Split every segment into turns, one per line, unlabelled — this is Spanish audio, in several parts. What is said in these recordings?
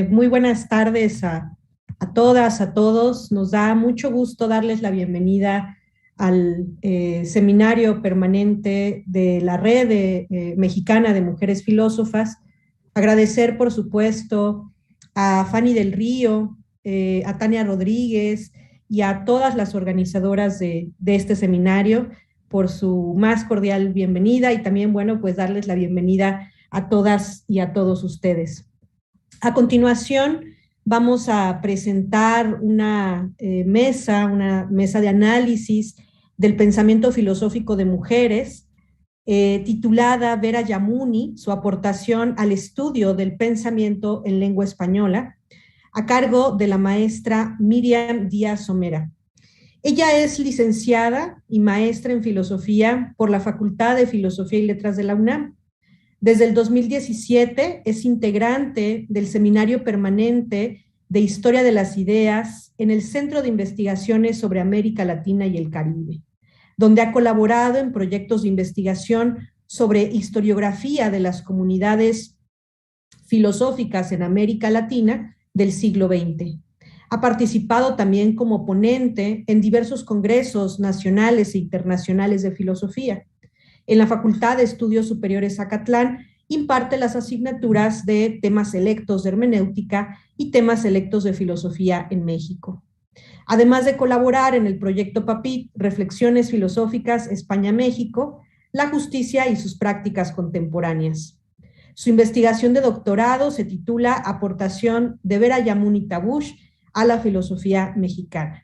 Muy buenas tardes a todas, a todos. Nos da mucho gusto darles la bienvenida al seminario permanente de la Red Mexicana de Mujeres Filósofas. Agradecer, por supuesto, a Fanny del Río, a Tania Rodríguez y a todas las organizadoras de este seminario por su más cordial bienvenida y también, bueno, pues darles la bienvenida a todas y a todos ustedes. A continuación, vamos a presentar una mesa de análisis del pensamiento filosófico de mujeres, titulada Vera Yamuni, su aportación al estudio del pensamiento en lengua española, a cargo de la maestra Miriam Díaz Somera. Ella es licenciada y maestra en filosofía por la Facultad de Filosofía y Letras de la UNAM. Desde el 2017 es integrante del Seminario Permanente de Historia de las Ideas en el Centro de Investigaciones sobre América Latina y el Caribe, donde ha colaborado en proyectos de investigación sobre historiografía de las comunidades filosóficas en América Latina del siglo XX. Ha participado también como ponente en diversos congresos nacionales e internacionales de filosofía. En la Facultad de Estudios Superiores Zacatlán imparte las asignaturas de temas selectos de hermenéutica y temas selectos de filosofía en México. Además de colaborar en el proyecto PAPIT, Reflexiones Filosóficas España-México, la justicia y sus prácticas contemporáneas. Su investigación de doctorado se titula Aportación de Vera Yamuni Tabush a la filosofía mexicana.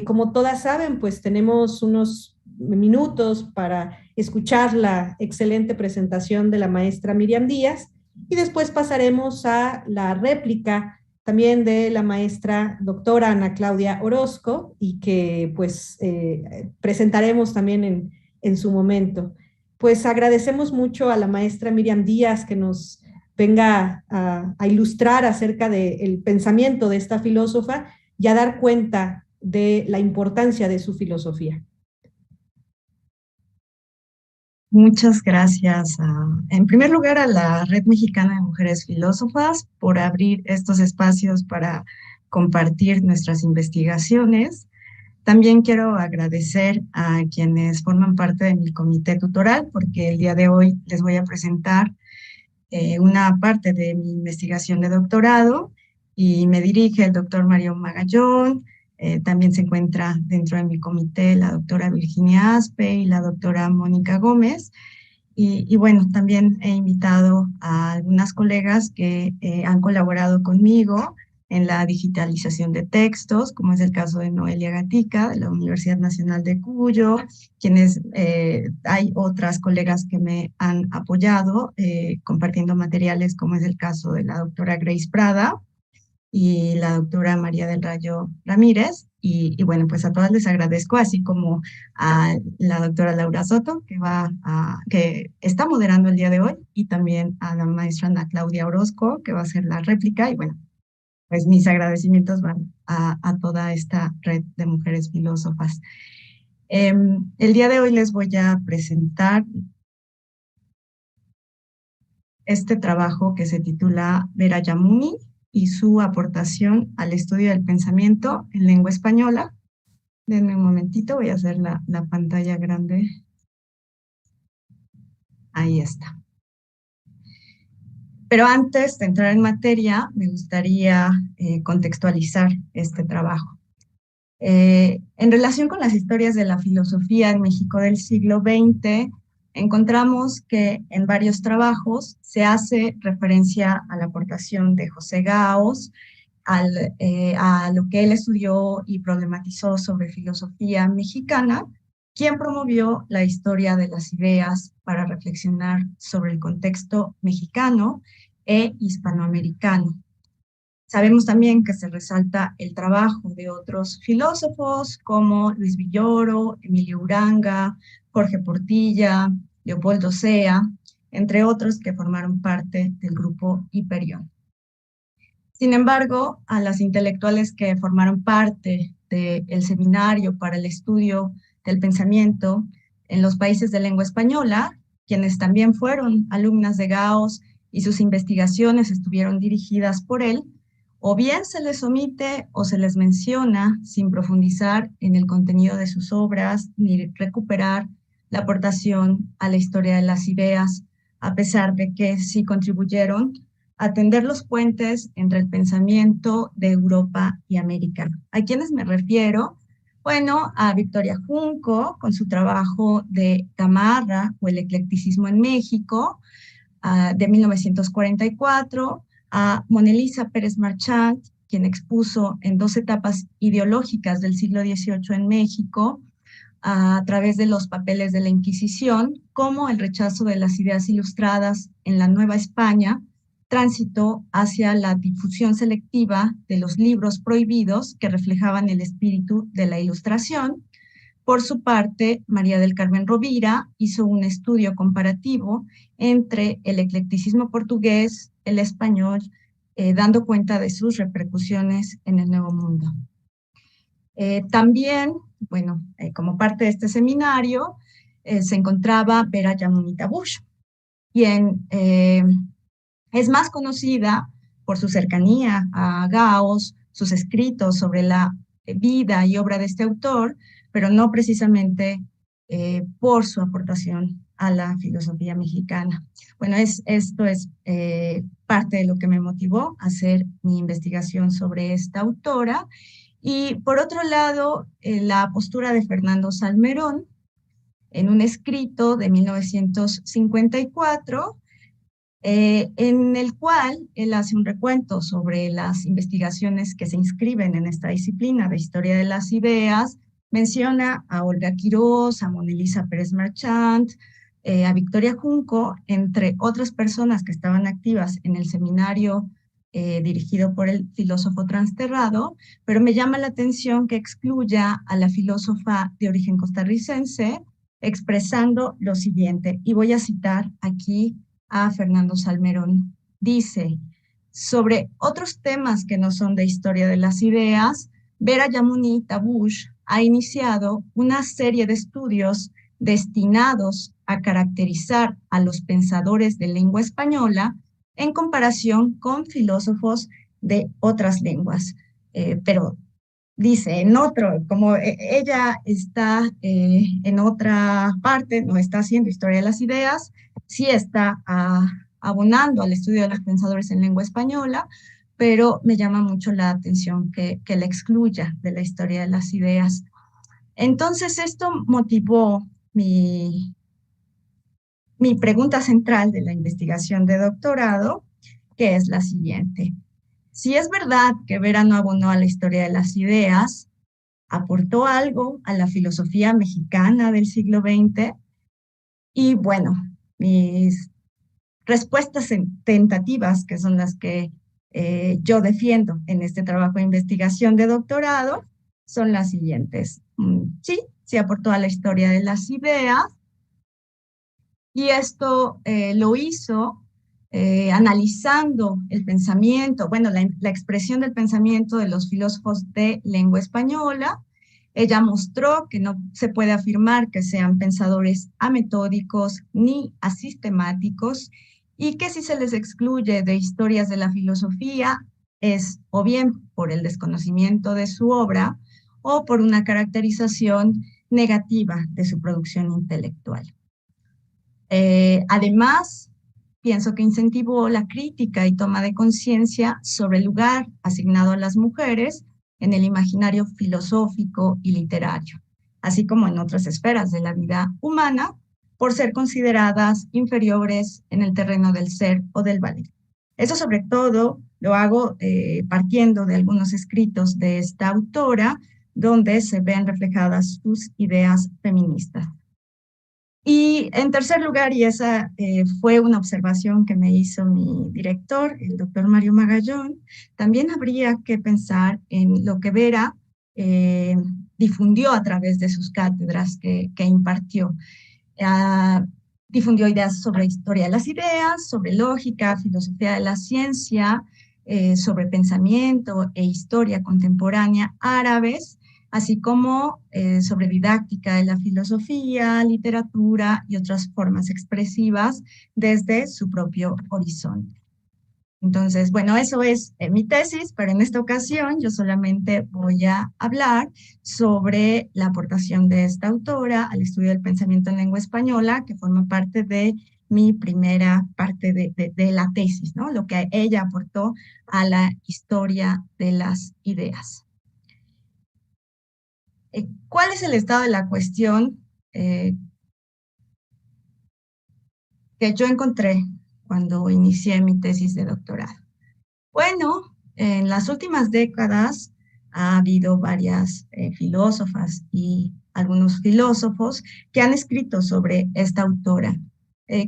Como todas saben, pues tenemos unos minutos para escuchar la excelente presentación de la maestra Miriam Díaz y después pasaremos a la réplica también de la maestra doctora Ana Claudia Orozco y que pues presentaremos también en su momento. Pues agradecemos mucho a la maestra Miriam Díaz que nos venga a ilustrar acerca del pensamiento de esta filósofa y a dar cuenta de la importancia de su filosofía.
Muchas gracias, en primer lugar, a la Red Mexicana de Mujeres Filósofas por abrir estos espacios para compartir nuestras investigaciones. También quiero agradecer a quienes forman parte de mi comité tutoral, porque el día de hoy les voy a presentar una parte de mi investigación de doctorado y me dirige el doctor Mario Magallón. También se encuentra dentro de mi comité la doctora Virginia Aspe y la doctora Mónica Gómez. Y bueno, también he invitado a algunas colegas que han colaborado conmigo en la digitalización de textos, como es el caso de Noelia Gatica, de la Universidad Nacional de Cuyo, quienes hay otras colegas que me han apoyado compartiendo materiales, como es el caso de la doctora Grace Prada y la doctora María del Rayo Ramírez. Y bueno, pues a todas les agradezco, así como a la doctora Laura Soto, que está moderando el día de hoy, y también a la maestra Ana Claudia Orozco, que va a hacer la réplica. Y bueno, pues mis agradecimientos van a toda esta red de mujeres filósofas. El día de hoy les voy a presentar este trabajo que se titula Vera Yamuni y su aportación al estudio del pensamiento en lengua española. Denme un momentito, voy a hacer la pantalla grande. Ahí está. Pero antes de entrar en materia, me gustaría contextualizar este trabajo. En relación con las historias de la filosofía en México del siglo XX, encontramos que en varios trabajos se hace referencia a la aportación de José Gaos, a lo que él estudió y problematizó sobre filosofía mexicana, quien promovió la historia de las ideas para reflexionar sobre el contexto mexicano e hispanoamericano. Sabemos también que se resalta el trabajo de otros filósofos como Luis Villoro, Emilio Uranga, Jorge Portilla, Leopoldo Sea, entre otros que formaron parte del grupo Hiperión. Sin embargo, a las intelectuales que formaron parte del seminario para el estudio del pensamiento en los países de lengua española, quienes también fueron alumnas de Gaos y sus investigaciones estuvieron dirigidas por él, o bien se les omite o se les menciona sin profundizar en el contenido de sus obras ni recuperar la aportación a la historia de las ideas, a pesar de que sí contribuyeron a tender los puentes entre el pensamiento de Europa y América. ¿A quiénes me refiero? Bueno, a Victoria Junco, con su trabajo de Gamarra o el eclecticismo en México, de 1944, a Monelisa Pérez Marchant, quien expuso en 2 etapas ideológicas del siglo XVIII en México, a través de los papeles de la Inquisición, cómo el rechazo de las ideas ilustradas en la Nueva España transitó hacia la difusión selectiva de los libros prohibidos que reflejaban el espíritu de la Ilustración. Por su parte, María del Carmen Rovira hizo un estudio comparativo entre el eclecticismo portugués, el español, dando cuenta de sus repercusiones en el Nuevo Mundo. También, bueno, como parte de este seminario, se encontraba Vera Yamunita Bush, quien es más conocida por su cercanía a Gauss, sus escritos sobre la vida y obra de este autor, pero no precisamente por su aportación a la filosofía mexicana. Bueno, esto es parte de lo que me motivó a hacer mi investigación sobre esta autora. Y por otro lado, la postura de Fernando Salmerón, en un escrito de 1954, en el cual él hace un recuento sobre las investigaciones que se inscriben en esta disciplina de historia de las ideas. Menciona a Olga Quirós, a Monelisa Pérez Marchant, a Victoria Junco, entre otras personas que estaban activas en el seminario dirigido por el filósofo Transterrado, pero me llama la atención que excluya a la filósofa de origen costarricense, expresando lo siguiente, y voy a citar aquí a Fernando Salmerón. Dice, sobre otros temas que no son de historia de las ideas, Vera Yamunita Bush ha iniciado una serie de estudios destinados a caracterizar a los pensadores de lengua española en comparación con filósofos de otras lenguas. Pero dice, en otro, como ella está en otra parte, no está haciendo historia de las ideas, sí está abonando al estudio de los pensadores en lengua española, pero me llama mucho la atención que la excluya de la historia de las ideas. Entonces, esto motivó mi pregunta central de la investigación de doctorado, que es la siguiente. Si es verdad que Vera no abonó a la historia de las ideas, ¿aportó algo a la filosofía mexicana del siglo XX? Y bueno, mis respuestas tentativas, que son las que yo defiendo en este trabajo de investigación de doctorado, son las siguientes. Sí, sí aportó a la historia de las ideas, y esto lo hizo analizando el pensamiento, bueno, la expresión del pensamiento de los filósofos de lengua española. Ella mostró que no se puede afirmar que sean pensadores ametódicos ni asistemáticos, y que si se les excluye de historias de la filosofía es o bien por el desconocimiento de su obra o por una caracterización negativa de su producción intelectual. Además, pienso que incentivó la crítica y toma de conciencia sobre el lugar asignado a las mujeres en el imaginario filosófico y literario, así como en otras esferas de la vida humana, por ser consideradas inferiores en el terreno del ser o del valer. Eso sobre todo lo hago partiendo de algunos escritos de esta autora, donde se ven reflejadas sus ideas feministas. Y en tercer lugar, y esa fue una observación que me hizo mi director, el doctor Mario Magallón, también habría que pensar en lo que Vera difundió a través de sus cátedras que impartió. Difundió ideas sobre historia de las ideas, sobre lógica, filosofía de la ciencia, sobre pensamiento e historia contemporánea árabes, así como sobre didáctica de la filosofía, literatura y otras formas expresivas desde su propio horizonte. Entonces, bueno, eso es mi tesis, pero en esta ocasión yo solamente voy a hablar sobre la aportación de esta autora al estudio del pensamiento en lengua española, que forma parte de mi primera parte de la tesis, ¿no? Lo que ella aportó a la historia de las ideas. ¿Cuál es el estado de la cuestión que yo encontré cuando inicié mi tesis de doctorado? Bueno, en las últimas décadas ha habido varias filósofas y algunos filósofos que han escrito sobre esta autora,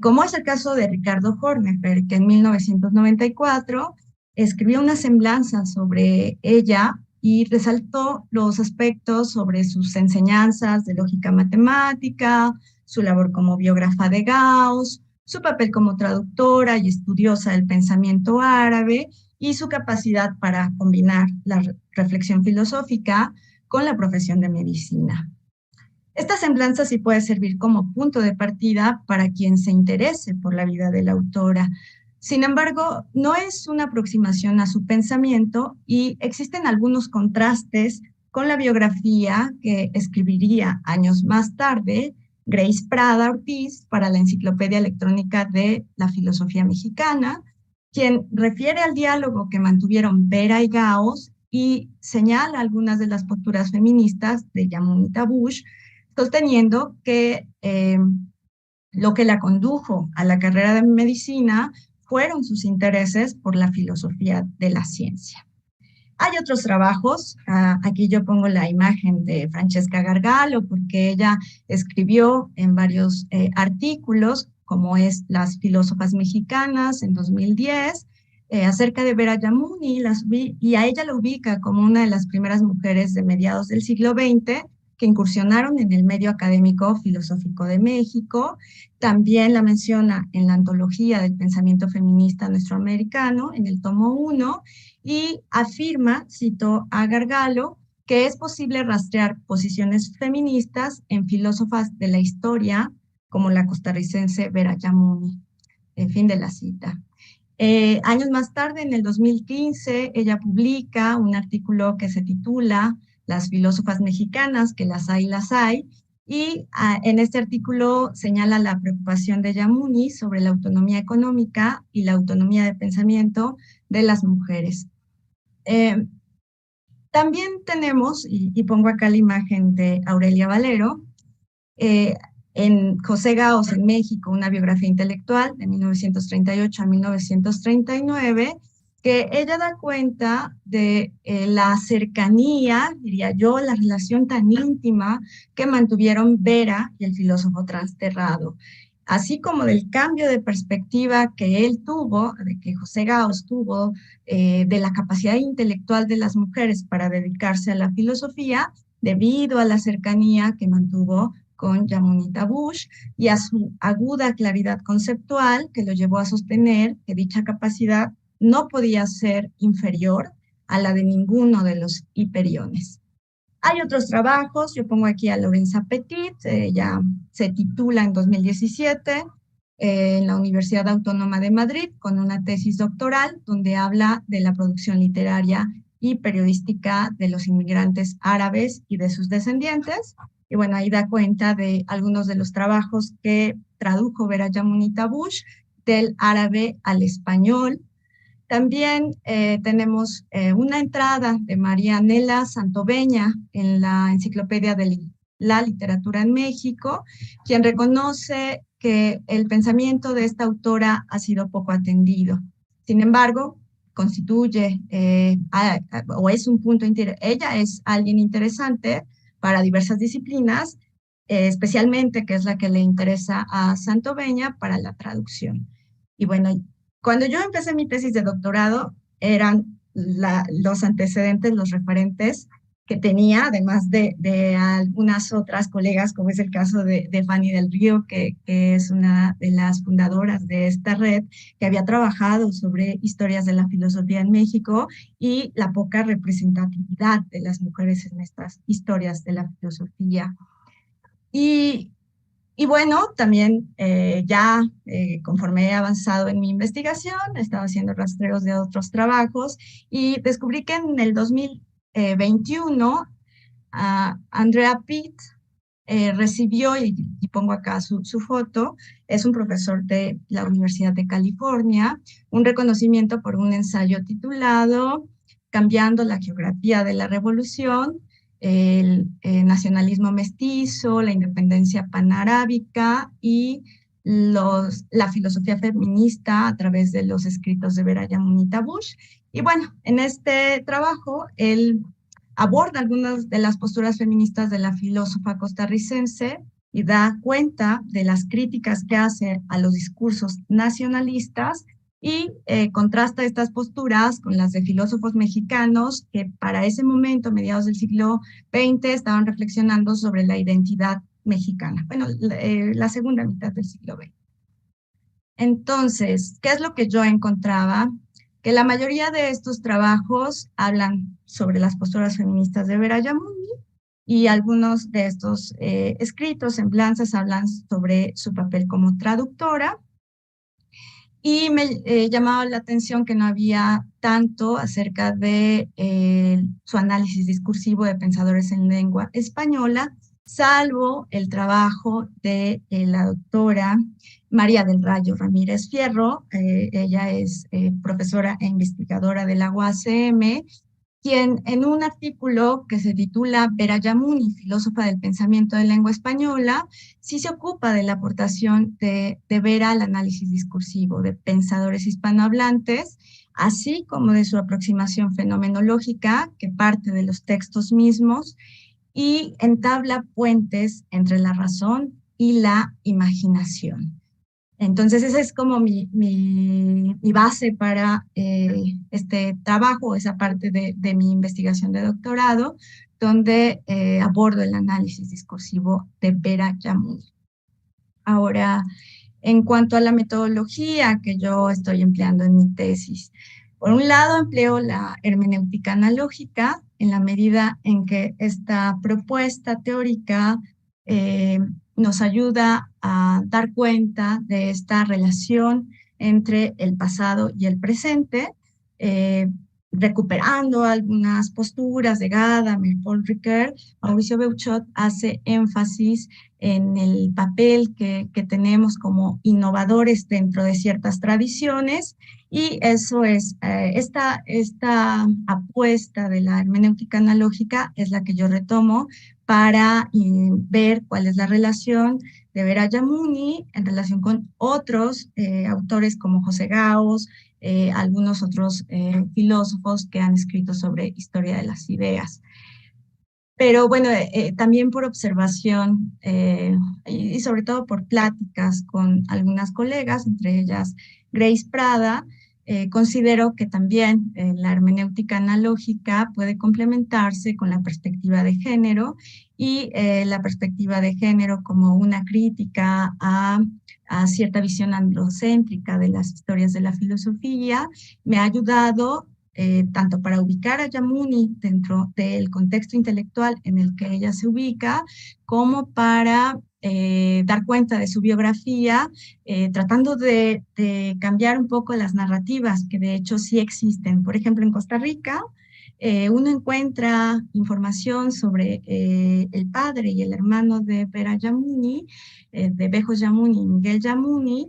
como es el caso de Ricardo Hornefer, que en 1994 escribió una semblanza sobre ella y resaltó los aspectos sobre sus enseñanzas de lógica matemática, su labor como biógrafa de Gauss, su papel como traductora y estudiosa del pensamiento árabe, y su capacidad para combinar la reflexión filosófica con la profesión de medicina. Esta semblanza sí puede servir como punto de partida para quien se interese por la vida de la autora. Sin embargo, no es una aproximación a su pensamiento y existen algunos contrastes con la biografía que escribiría años más tarde Grace Prada Ortiz para la Enciclopedia Electrónica de la Filosofía Mexicana, quien refiere al diálogo que mantuvieron Vera y Gauss y señala algunas de las posturas feministas de Yamunita Bush, sosteniendo que lo que la condujo a la carrera de medicina fueron sus intereses por la filosofía de la ciencia. Hay otros trabajos, aquí yo pongo la imagen de Francesca Gargalo, porque ella escribió en varios artículos, como es Las filósofas mexicanas en 2010, acerca de Vera Yamuni, y a ella la ubica como una de las primeras mujeres de mediados del siglo XX que incursionaron en el medio académico filosófico de México. También la menciona en la antología del pensamiento feminista nuestroamericano, en el tomo 1, y afirma, cito a Gargalo, que es posible rastrear posiciones feministas en filósofas de la historia, como la costarricense Vera Yamuni. Fin de la cita. Años más tarde, en el 2015, ella publica un artículo que se titula Las filósofas mexicanas, que las hay, y en este artículo señala la preocupación de Yamuni sobre la autonomía económica y la autonomía de pensamiento de las mujeres. También tenemos, y pongo acá la imagen de Aurelia Valero, en José Gauss en México, una biografía intelectual de 1938 a 1939, que ella da cuenta de la cercanía, diría yo, la relación tan íntima que mantuvieron Vera y el filósofo transterrado, así como del cambio de perspectiva que él tuvo, de que José Gauss tuvo, de la capacidad intelectual de las mujeres para dedicarse a la filosofía, debido a la cercanía que mantuvo con Yamunita Bush y a su aguda claridad conceptual que lo llevó a sostener que dicha capacidad no podía ser inferior a la de ninguno de los hiperiones. Hay otros trabajos, yo pongo aquí a Lorenza Petit, ella se titula en 2017 en la Universidad Autónoma de Madrid con una tesis doctoral donde habla de la producción literaria y periodística de los inmigrantes árabes y de sus descendientes. Y bueno, ahí da cuenta de algunos de los trabajos que tradujo Vera Yamunita Bush del árabe al español. También tenemos una entrada de María Nela Santoveña en la Enciclopedia de la Literatura en México, quien reconoce que el pensamiento de esta autora ha sido poco atendido. Sin embargo, constituye o es un punto ella es alguien interesante para diversas disciplinas, especialmente que es la que le interesa a Santoveña para la traducción. Y bueno, cuando yo empecé mi tesis de doctorado, eran los antecedentes, los referentes que tenía, además de algunas otras colegas, como es el caso de Fanny del Río, que es una de las fundadoras de esta red, que había trabajado sobre historias de la filosofía en México y la poca representatividad de las mujeres en estas historias de la filosofía. Y, y bueno, también conforme he avanzado en mi investigación, he estado haciendo rastreos de otros trabajos y descubrí que en el 2021 Andrea Pitt recibió, y pongo acá su foto, es un profesor de la Universidad de California, un reconocimiento por un ensayo titulado Cambiando la geografía de la revolución, el nacionalismo mestizo, la independencia panarábica y la filosofía feminista a través de los escritos de Beraya Munita Bush. Y bueno, en este trabajo, él aborda algunas de las posturas feministas de la filósofa costarricense y da cuenta de las críticas que hace a los discursos nacionalistas y contrasta estas posturas con las de filósofos mexicanos que para ese momento, mediados del siglo XX, estaban reflexionando sobre la identidad mexicana. Bueno, la segunda mitad del siglo XX. Entonces, ¿qué es lo que yo encontraba? Que la mayoría de estos trabajos hablan sobre las posturas feministas de Vera Yamuni y algunos de estos escritos, semblanzas, hablan sobre su papel como traductora. Y me llamaba la atención que no había tanto acerca de su análisis discursivo de pensadores en lengua española, salvo el trabajo de la doctora María del Rayo Ramírez Fierro. Ella es profesora e investigadora de la UACM, quien en un artículo que se titula Vera Yamuni, filósofa del pensamiento de lengua española, sí se ocupa de la aportación de Vera al análisis discursivo de pensadores hispanohablantes, así como de su aproximación fenomenológica, que parte de los textos mismos, y entabla puentes entre la razón y la imaginación. Entonces, esa es como mi base para este trabajo, esa parte de mi investigación de doctorado, donde abordo el análisis discursivo de Vera Yamuni. Ahora, en cuanto a la metodología que yo estoy empleando en mi tesis, por un lado empleo la hermenéutica analógica en la medida en que esta propuesta teórica nos ayuda a dar cuenta de esta relación entre el pasado y el presente, recuperando algunas posturas de Gadamer, Paul Ricoeur. Mauricio Beuchot hace énfasis en el papel que tenemos como innovadores dentro de ciertas tradiciones, y eso es, esta apuesta de la hermenéutica analógica es la que yo retomo para ver cuál es la relación de Vera Yamuni en relación con otros autores como José Gaos, algunos otros filósofos que han escrito sobre historia de las ideas. Pero bueno, también por observación y sobre todo por pláticas con algunas colegas, entre ellas Grace Prada, considero que también la hermenéutica analógica puede complementarse con la perspectiva de género y la perspectiva de género como una crítica a cierta visión androcéntrica de las historias de la filosofía me ha ayudado tanto para ubicar a Yamuni dentro del contexto intelectual en el que ella se ubica, como para dar cuenta de su biografía, tratando de cambiar un poco las narrativas que de hecho sí existen. Por ejemplo, en Costa Rica, uno encuentra información sobre el padre y el hermano de Vera Yamuni, de Bejos Yamuni y Miguel Yamuni,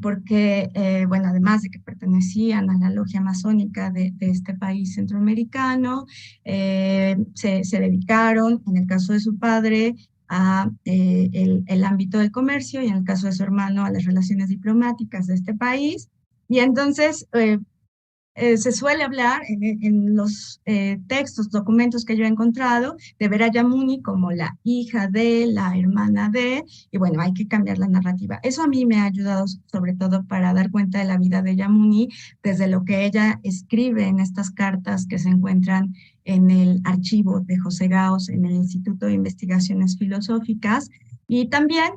porque, bueno, además de que pertenecían a la logia masónica de este país centroamericano, se dedicaron, en el caso de su padre, a el ámbito del comercio y en el caso de su hermano a las relaciones diplomáticas de este país. Y entonces, se suele hablar en los textos, documentos que yo he encontrado, de ver a Yamuni como la hija de, la hermana de, y bueno, hay que cambiar la narrativa. Eso a mí me ha ayudado sobre todo para dar cuenta de la vida de Yamuni, desde lo que ella escribe en estas cartas que se encuentran en el archivo de José Gaos, en el Instituto de Investigaciones Filosóficas, y también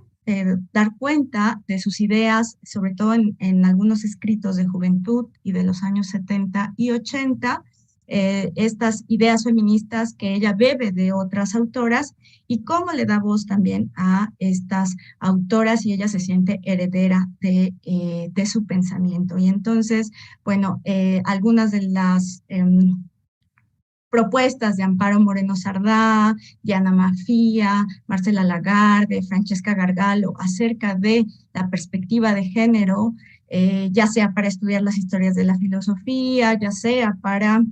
dar cuenta de sus ideas, sobre todo en algunos escritos de juventud y de los años 70 y 80, estas ideas feministas que ella bebe de otras autoras y cómo le da voz también a estas autoras y ella se siente heredera de su pensamiento. Y entonces, bueno, algunas de las propuestas de Amparo Moreno Sardá, Diana Mafía, Marcela Lagarde, Francesca Gargalo, acerca de la perspectiva de género, ya sea para estudiar las historias de la filosofía, ya sea para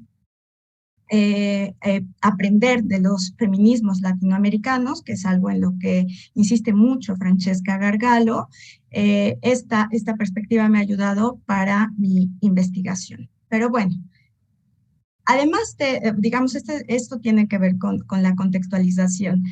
aprender de los feminismos latinoamericanos, que es algo en lo que insiste mucho Francesca Gargalo. Esta perspectiva me ha ayudado para mi investigación. Pero bueno, además de, digamos, esto tiene que ver con la contextualización.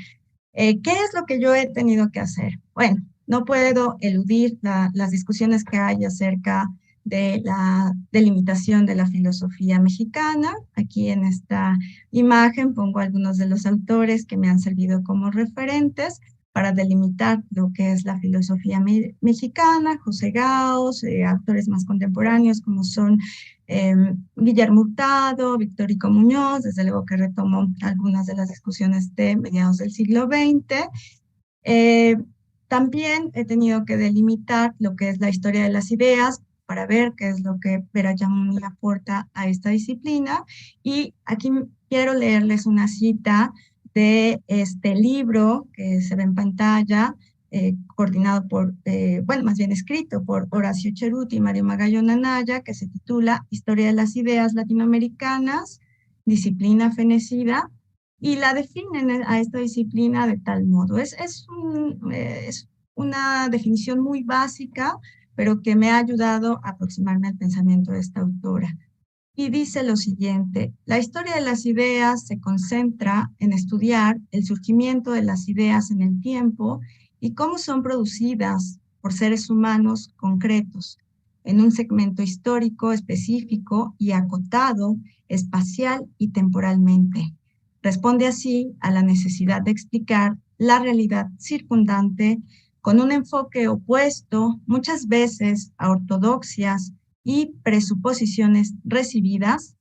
¿Qué es lo que yo he tenido que hacer? Bueno, no puedo eludir las discusiones que hay acerca de la delimitación de la filosofía mexicana. Aquí en esta imagen pongo algunos de los autores que me han servido como referentes para delimitar lo que es la filosofía mexicana, José Gaos, autores más contemporáneos como son Guillermo Hurtado, Victorico Muñoz, desde luego que retomo algunas de las discusiones de mediados del siglo XX. Eh, También he tenido que delimitar lo que es la historia de las ideas para ver qué es lo que Vera Yamuni aporta a esta disciplina. Y aquí quiero leerles una cita de este libro que se ve en pantalla, coordinado por, bueno, más bien escrito por Horacio Cheruti y Mario Magallón Anaya, que se titula Historia de las Ideas Latinoamericanas, disciplina fenecida, y la definen a esta disciplina de tal modo. Es una definición muy básica, pero que me ha ayudado a aproximarme al pensamiento de esta autora. Y dice lo siguiente: la historia de las ideas se concentra en estudiar el surgimiento de las ideas en el tiempo y cómo son producidas por seres humanos concretos, en un segmento histórico específico y acotado espacial y temporalmente. Responde así a la necesidad de explicar la realidad circundante con un enfoque opuesto muchas veces a ortodoxias y presuposiciones recibidas.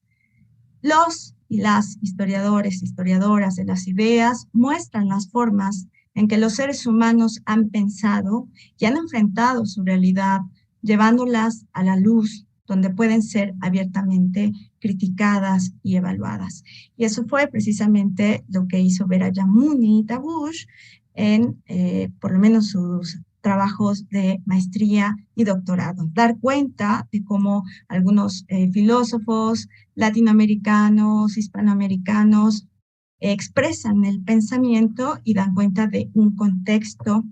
Los y las historiadores, historiadoras de las ideas muestran las formas en que los seres humanos han pensado y han enfrentado su realidad, llevándolas a la luz, donde pueden ser abiertamente criticadas y evaluadas. Y eso fue precisamente lo que hizo Vera Yamuni Tabush en, por lo menos, sus trabajos de maestría y doctorado. Dar cuenta de cómo algunos filósofos latinoamericanos, hispanoamericanos, expresan el pensamiento y dan cuenta de un contexto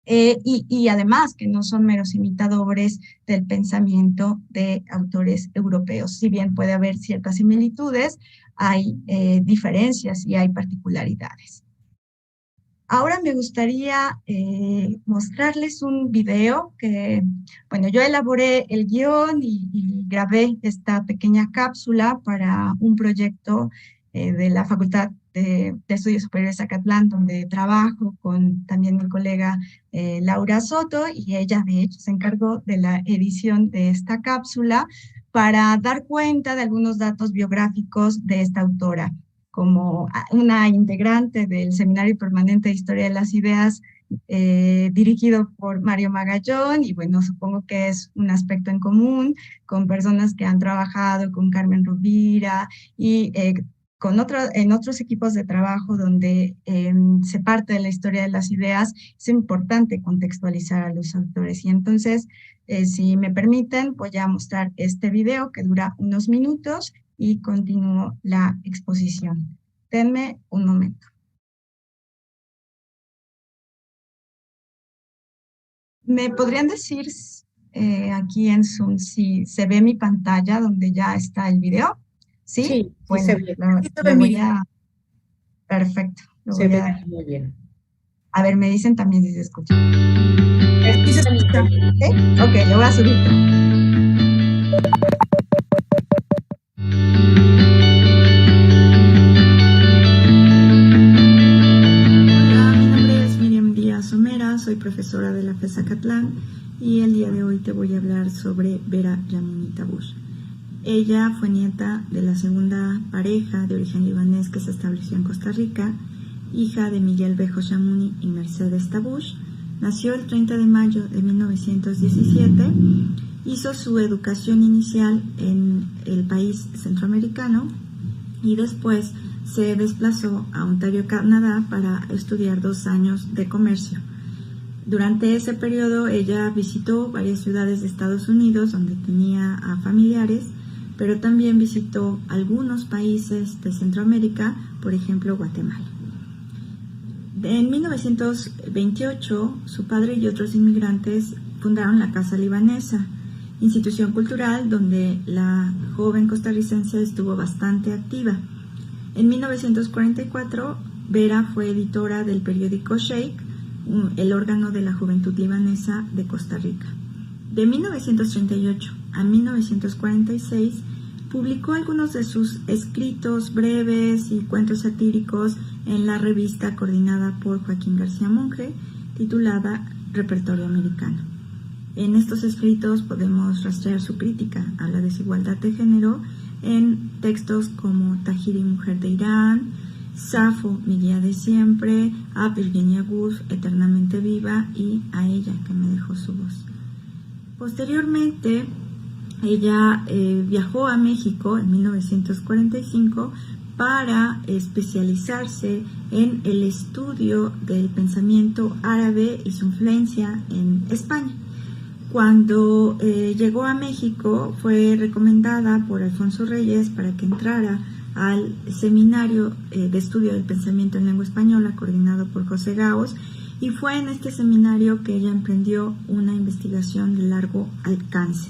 y además que no son meros imitadores del pensamiento de autores europeos. Si bien puede haber ciertas similitudes, hay diferencias y hay particularidades. Ahora me gustaría mostrarles un video que, bueno, yo elaboré el guión y grabé esta pequeña cápsula para un proyecto de la Facultad de Estudios Superiores Zacatlán, donde trabajo con también mi colega Laura Soto, y ella de hecho se encargó de la edición de esta cápsula para dar cuenta de algunos datos biográficos de esta autora como una integrante del Seminario Permanente de Historia de las Ideas, dirigido por Mario Magallón, y bueno, supongo que es un aspecto en común con personas que han trabajado con Carmen Rovira y en otros equipos de trabajo donde se parte de la historia de las ideas. Es importante contextualizar a los autores. Y entonces, si me permiten, voy a mostrar este video que dura unos minutos y continúo la exposición. Denme un momento. ¿Me podrían decir aquí en Zoom si se ve mi pantalla donde ya está el video. ¿Sí?
Sí, sí
Bueno,
se ve. Sí se ve
lo
mi
voy
video.
a... Perfecto. Lo
Se
voy
ve
a...
muy bien.
A ver, me dicen también si se escucha.
Sí se escucha.
¿Sí? Ok, lo voy a subir. Hola, mi nombre es Miriam Díaz Somera, soy profesora de la FES Acatlán y el día de hoy te voy a hablar sobre Vera Yamunita Bush. Ella fue nieta de la segunda pareja de origen libanés que se estableció en Costa Rica, hija de Miguel Bejo Yamuni y Mercedes Tabush. Nació el 30 de mayo de 1917, hizo su educación inicial en el país centroamericano y después se desplazó a Ontario, Canadá, para estudiar 2 años de comercio. Durante ese periodo ella visitó varias ciudades de Estados Unidos donde tenía a familiares, pero también visitó algunos países de Centroamérica, por ejemplo Guatemala. En 1928, su padre y otros inmigrantes fundaron la Casa Libanesa, institución cultural donde la joven costarricense estuvo bastante activa. En 1944, Vera fue editora del periódico Sheikh, el órgano de la juventud libanesa de Costa Rica. De 1938 a 1946, publicó algunos de sus escritos breves y cuentos satíricos en la revista coordinada por Joaquín García Monge, titulada Repertorio Americano. En estos escritos podemos rastrear su crítica a la desigualdad de género en textos como Tahiri, mujer de Irán, Safo, mi guía de siempre, a Virginia Woolf, eternamente viva, y a ella que me dejó su voz. Posteriormente, ella viajó a México en 1945 para especializarse en el estudio del pensamiento árabe y su influencia en España. Cuando llegó a México fue recomendada por Alfonso Reyes para que entrara al seminario de estudio del pensamiento en lengua española coordinado por José Gaos, y fue en este seminario que ella emprendió una investigación de largo alcance.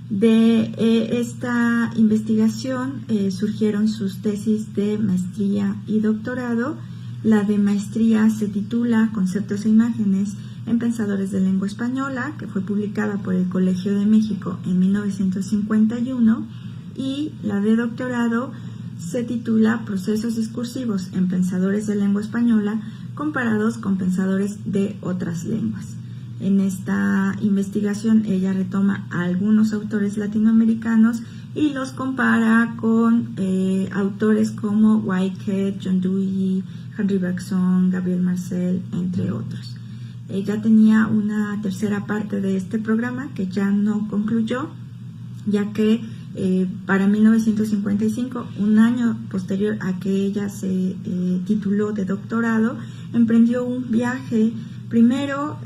De esta investigación surgieron sus tesis de maestría y doctorado. La de maestría se titula Conceptos e Imágenes en Pensadores de Lengua Española, que fue publicada por el Colegio de México en 1951, y la de doctorado se titula Procesos discursivos en Pensadores de Lengua Española comparados con pensadores de otras lenguas. En esta investigación ella retoma a algunos autores latinoamericanos y los compara con autores como Whitehead, John Dewey, Henry Bergson, Gabriel Marcel, entre otros. Ella tenía una tercera parte de este programa que ya no concluyó, ya que para 1955, un año posterior a que ella se tituló de doctorado, emprendió un viaje. Primero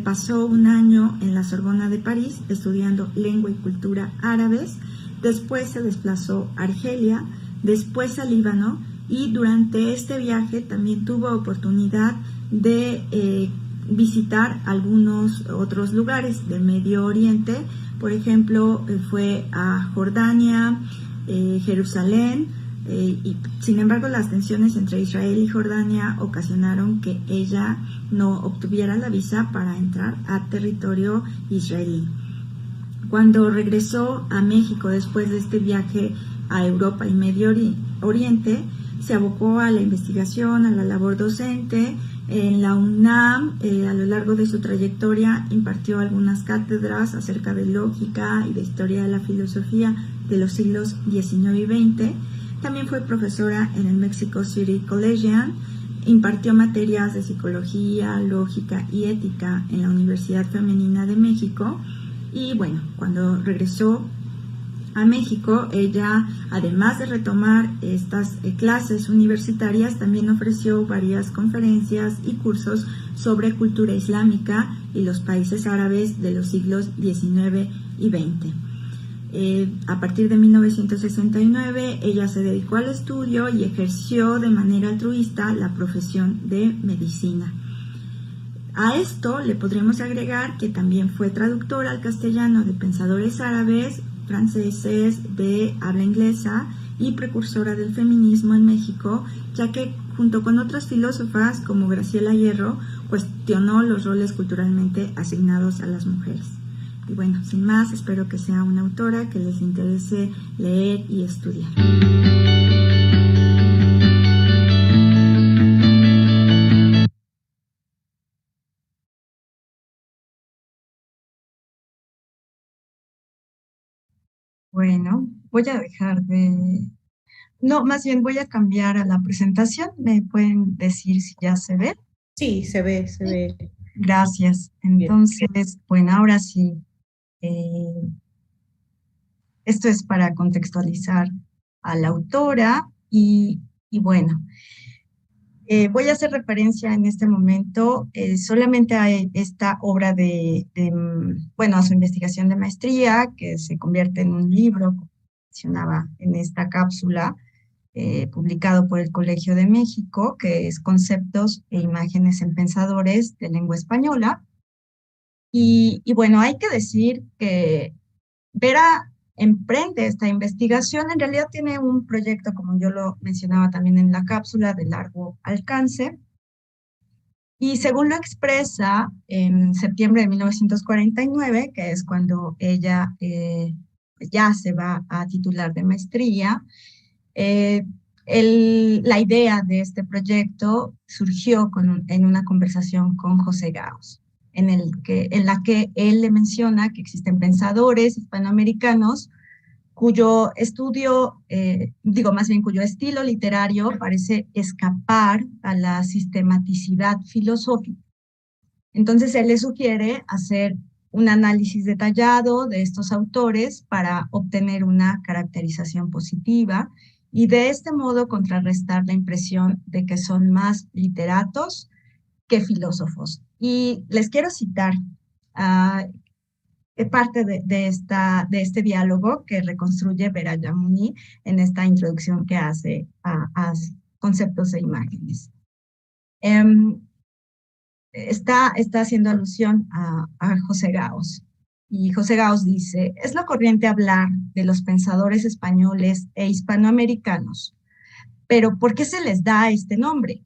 pasó un año en la Sorbona de París estudiando lengua y cultura árabes, después se desplazó a Argelia, después a Líbano, y durante este viaje también tuvo oportunidad de visitar algunos otros lugares del Medio Oriente. Por ejemplo, fue a Jordania, Jerusalén, y sin embargo las tensiones entre Israel y Jordania ocasionaron que ella no obtuviera la visa para entrar a territorio israelí. Cuando regresó a México después de este viaje a Europa y Medio Oriente, se abocó a la investigación, a la labor docente. En la UNAM, a lo largo de su trayectoria, impartió algunas cátedras acerca de lógica y de historia de la filosofía de los siglos XIX y XX. También fue profesora en el Mexico City Collegian, impartió materias de psicología, lógica y ética en la Universidad Femenina de México. Y bueno, cuando regresó a México, ella, además de retomar estas clases universitarias, también ofreció varias conferencias y cursos sobre cultura islámica y los países árabes de los siglos XIX y XX. A partir de 1969, ella se dedicó al estudio y ejerció de manera altruista la profesión de medicina.
A esto le podremos agregar que también fue traductora al castellano de pensadores árabes, franceses, de habla inglesa y precursora del feminismo en México, ya que junto con otras filósofas como Graciela Hierro, cuestionó los roles culturalmente asignados a las mujeres. Y bueno, sin más, espero que sea una autora que les interese leer y estudiar.
Bueno, voy a dejar de... No, más bien voy a cambiar a la presentación. ¿Me pueden decir si ya se ve?
Sí, se ve, se ve.
Gracias.
Bien.
Entonces, bueno, ahora sí. eh, Esto es para contextualizar a la autora y bueno, voy a hacer referencia en este momento solamente a esta obra bueno, a su investigación de maestría, que se convierte en un libro, como mencionaba en esta cápsula, publicado por el Colegio de México, que es Conceptos e Imágenes en Pensadores de Lengua Española. Y bueno, hay que decir que Vera emprende esta investigación, en realidad tiene un proyecto, como yo lo mencionaba también en la cápsula, de largo alcance, y según lo expresa en septiembre de 1949, que es cuando ella ya se va a titular de maestría, eh, la idea de este proyecto surgió en una conversación con José Gauss, en la que él le menciona que existen pensadores hispanoamericanos cuyo estudio, digo más bien cuyo estilo literario parece escapar a la sistematicidad filosófica. Entonces él le sugiere hacer un análisis detallado de estos autores para obtener una caracterización positiva y de este modo contrarrestar la impresión de que son más literatos que filósofos. Y les quiero citar parte de este diálogo que reconstruye Vera Yamuni en esta introducción que hace a conceptos e imágenes. Está haciendo alusión a José Gauss. Y José Gauss dice, es lo corriente hablar de los pensadores españoles e hispanoamericanos, pero ¿por qué se les da este nombre?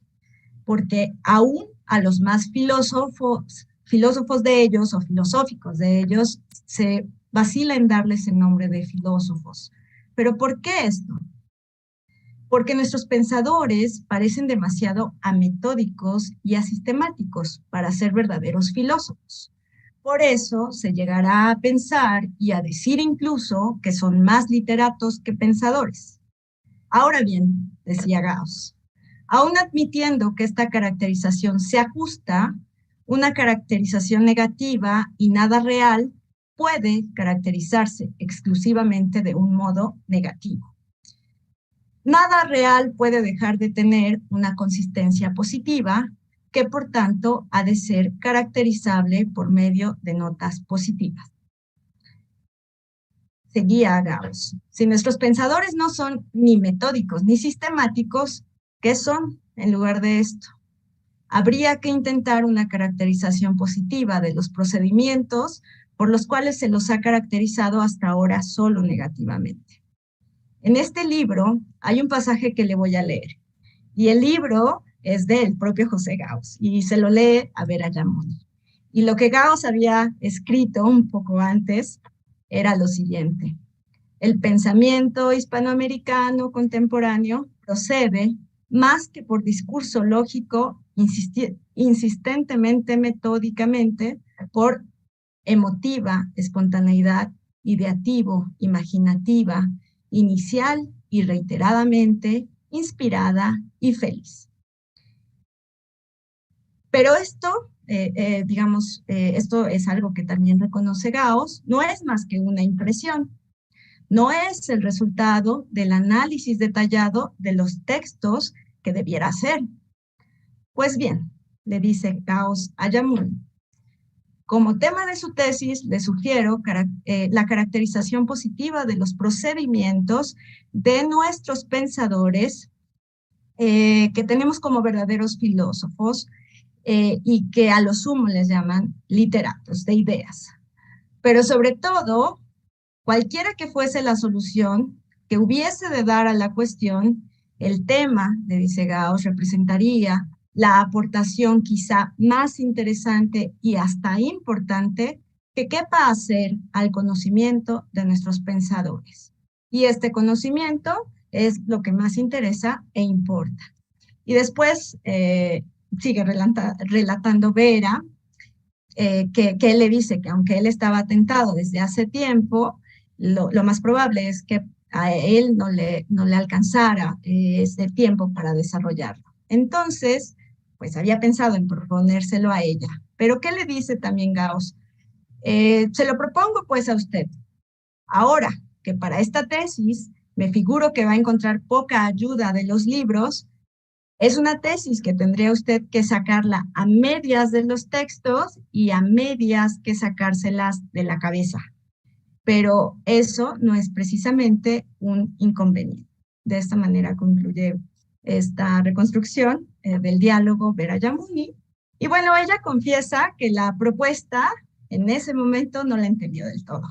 Porque aún a los más filósofos de ellos o filosóficos de ellos se vacila en darles el nombre de filósofos. ¿Pero por qué esto? Porque nuestros pensadores parecen demasiado ametódicos y asistemáticos para ser verdaderos filósofos. Por eso se llegará a pensar y a decir incluso que son más literatos que pensadores. Ahora bien, decía Gauss, aún admitiendo que esta caracterización se ajusta, una caracterización negativa y nada real puede caracterizarse exclusivamente de un modo negativo. Nada real puede dejar de tener una consistencia positiva, que por tanto ha de ser caracterizable por medio de notas positivas. Seguía Gauss. Si nuestros pensadores no son ni metódicos ni sistemáticos, ¿qué son en lugar de esto? Habría que intentar una caracterización positiva de los procedimientos por los cuales se los ha caracterizado hasta ahora solo negativamente. En este libro hay un pasaje que le voy a leer, y el libro es del propio José Gauss, y se lo lee a Vera Yamuni. Y lo que Gauss había escrito un poco antes era lo siguiente: el pensamiento hispanoamericano contemporáneo procede, más que por discurso lógico, insistentemente, metódicamente, por emotiva, espontaneidad, ideativo, imaginativa, inicial y reiteradamente inspirada y feliz. Pero esto, esto es algo que también reconoce Gauss, no es más que una impresión. No es el resultado del análisis detallado de los textos que debiera hacer. Pues bien, le dice Gauss a Yamuni, como tema de su tesis le sugiero la caracterización positiva de los procedimientos de nuestros pensadores que tenemos como verdaderos filósofos, y que a lo sumo les llaman literatos de ideas. Pero sobre todo, cualquiera que fuese la solución que hubiese de dar a la cuestión, el tema de dice Gauss representaría la aportación quizá más interesante y hasta importante que quepa hacer al conocimiento de nuestros pensadores. Y este conocimiento es lo que más interesa e importa. Y después sigue relatando Vera, que él le dice que aunque él estaba atentado desde hace tiempo, lo más probable es que a él no le alcanzara ese tiempo para desarrollarlo. Entonces, pues había pensado en proponérselo a ella. Pero ¿qué le dice también Gauss? Se lo propongo pues a usted. Ahora que para esta tesis me figuro que va a encontrar poca ayuda de los libros, es una tesis que tendría usted que sacarla a medias de los textos y a medias que sacárselas de la cabeza. Pero eso no es precisamente un inconveniente. De esta manera concluye esta reconstrucción del diálogo Vera Yamuni. Y bueno, ella confiesa que la propuesta en ese momento no la entendió del todo,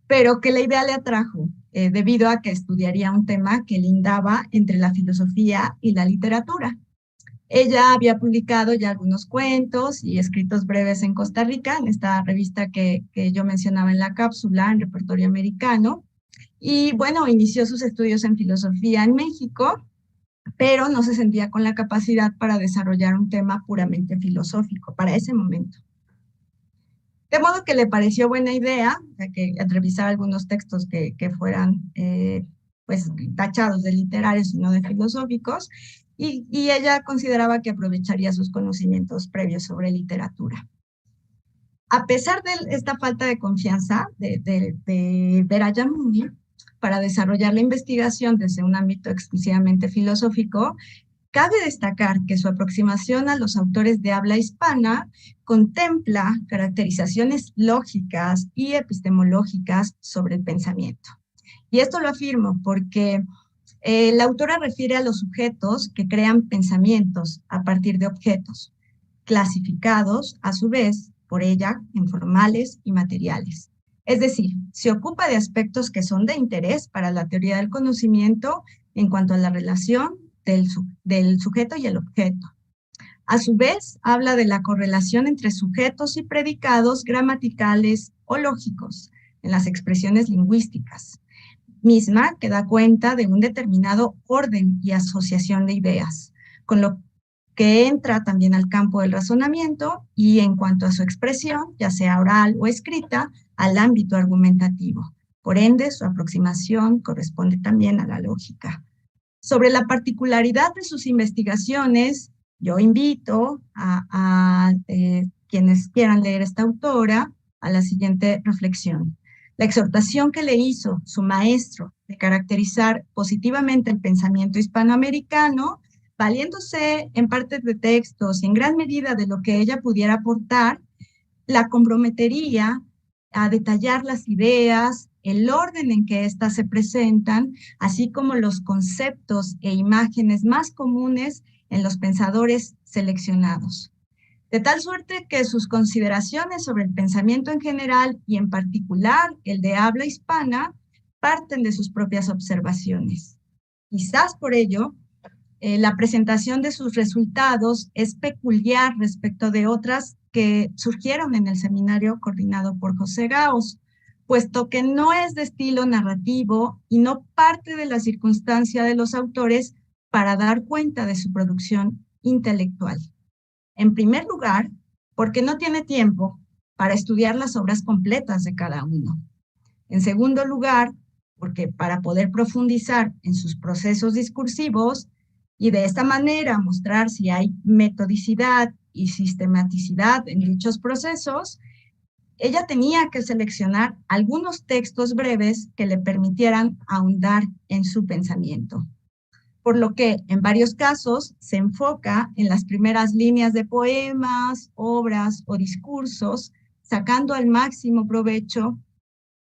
pero que la idea le atrajo debido a que estudiaría un tema que lindaba entre la filosofía y la literatura. Ella había publicado ya algunos cuentos y escritos breves en Costa Rica, en esta revista que yo mencionaba en la cápsula, en Repertorio Americano, y bueno, inició sus estudios en filosofía en México, pero no se sentía con la capacidad para desarrollar un tema puramente filosófico para ese momento. De modo que le pareció buena idea que revisar algunos textos que fueran pues tachados de literarios y no de filosóficos, y ella consideraba que aprovecharía sus conocimientos previos sobre literatura. A pesar de esta falta de confianza de Vera Yamuni para desarrollar la investigación desde un ámbito exclusivamente filosófico, cabe destacar que su aproximación a los autores de habla hispana contempla caracterizaciones lógicas y epistemológicas sobre el pensamiento. Y esto lo afirmo porque la autora refiere a los sujetos que crean pensamientos a partir de objetos, clasificados a su vez por ella en formales y materiales. Es decir, se ocupa de aspectos que son de interés para la teoría del conocimiento en cuanto a la relación del sujeto y el objeto. A su vez, habla de la correlación entre sujetos y predicados gramaticales o lógicos en las expresiones lingüísticas, misma que da cuenta de un determinado orden y asociación de ideas, con lo que entra también al campo del razonamiento y en cuanto a su expresión, ya sea oral o escrita, al ámbito argumentativo. Por ende, su aproximación corresponde también a la lógica. Sobre la particularidad de sus investigaciones, yo invito a quienes quieran leer esta autora a la siguiente reflexión. La exhortación que le hizo su maestro de caracterizar positivamente el pensamiento hispanoamericano, valiéndose en parte de textos y en gran medida de lo que ella pudiera aportar, la comprometería a detallar las ideas, el orden en que éstas se presentan, así como los conceptos e imágenes más comunes en los pensadores seleccionados. De tal suerte que sus consideraciones sobre el pensamiento en general y en particular el de habla hispana parten de sus propias observaciones. Quizás por ello, la presentación de sus resultados es peculiar respecto de otras que surgieron en el seminario coordinado por José Gauss, puesto que no es de estilo narrativo y no parte de la circunstancia de los autores para dar cuenta de su producción intelectual. En primer lugar, porque no tiene tiempo para estudiar las obras completas de cada uno. En segundo lugar, porque para poder profundizar en sus procesos discursivos y de esta manera mostrar si hay metodicidad y sistematicidad en dichos procesos, ella tenía que seleccionar algunos textos breves que le permitieran ahondar en su pensamiento. Por lo que en varios casos se enfoca en las primeras líneas de poemas, obras o discursos, sacando al máximo provecho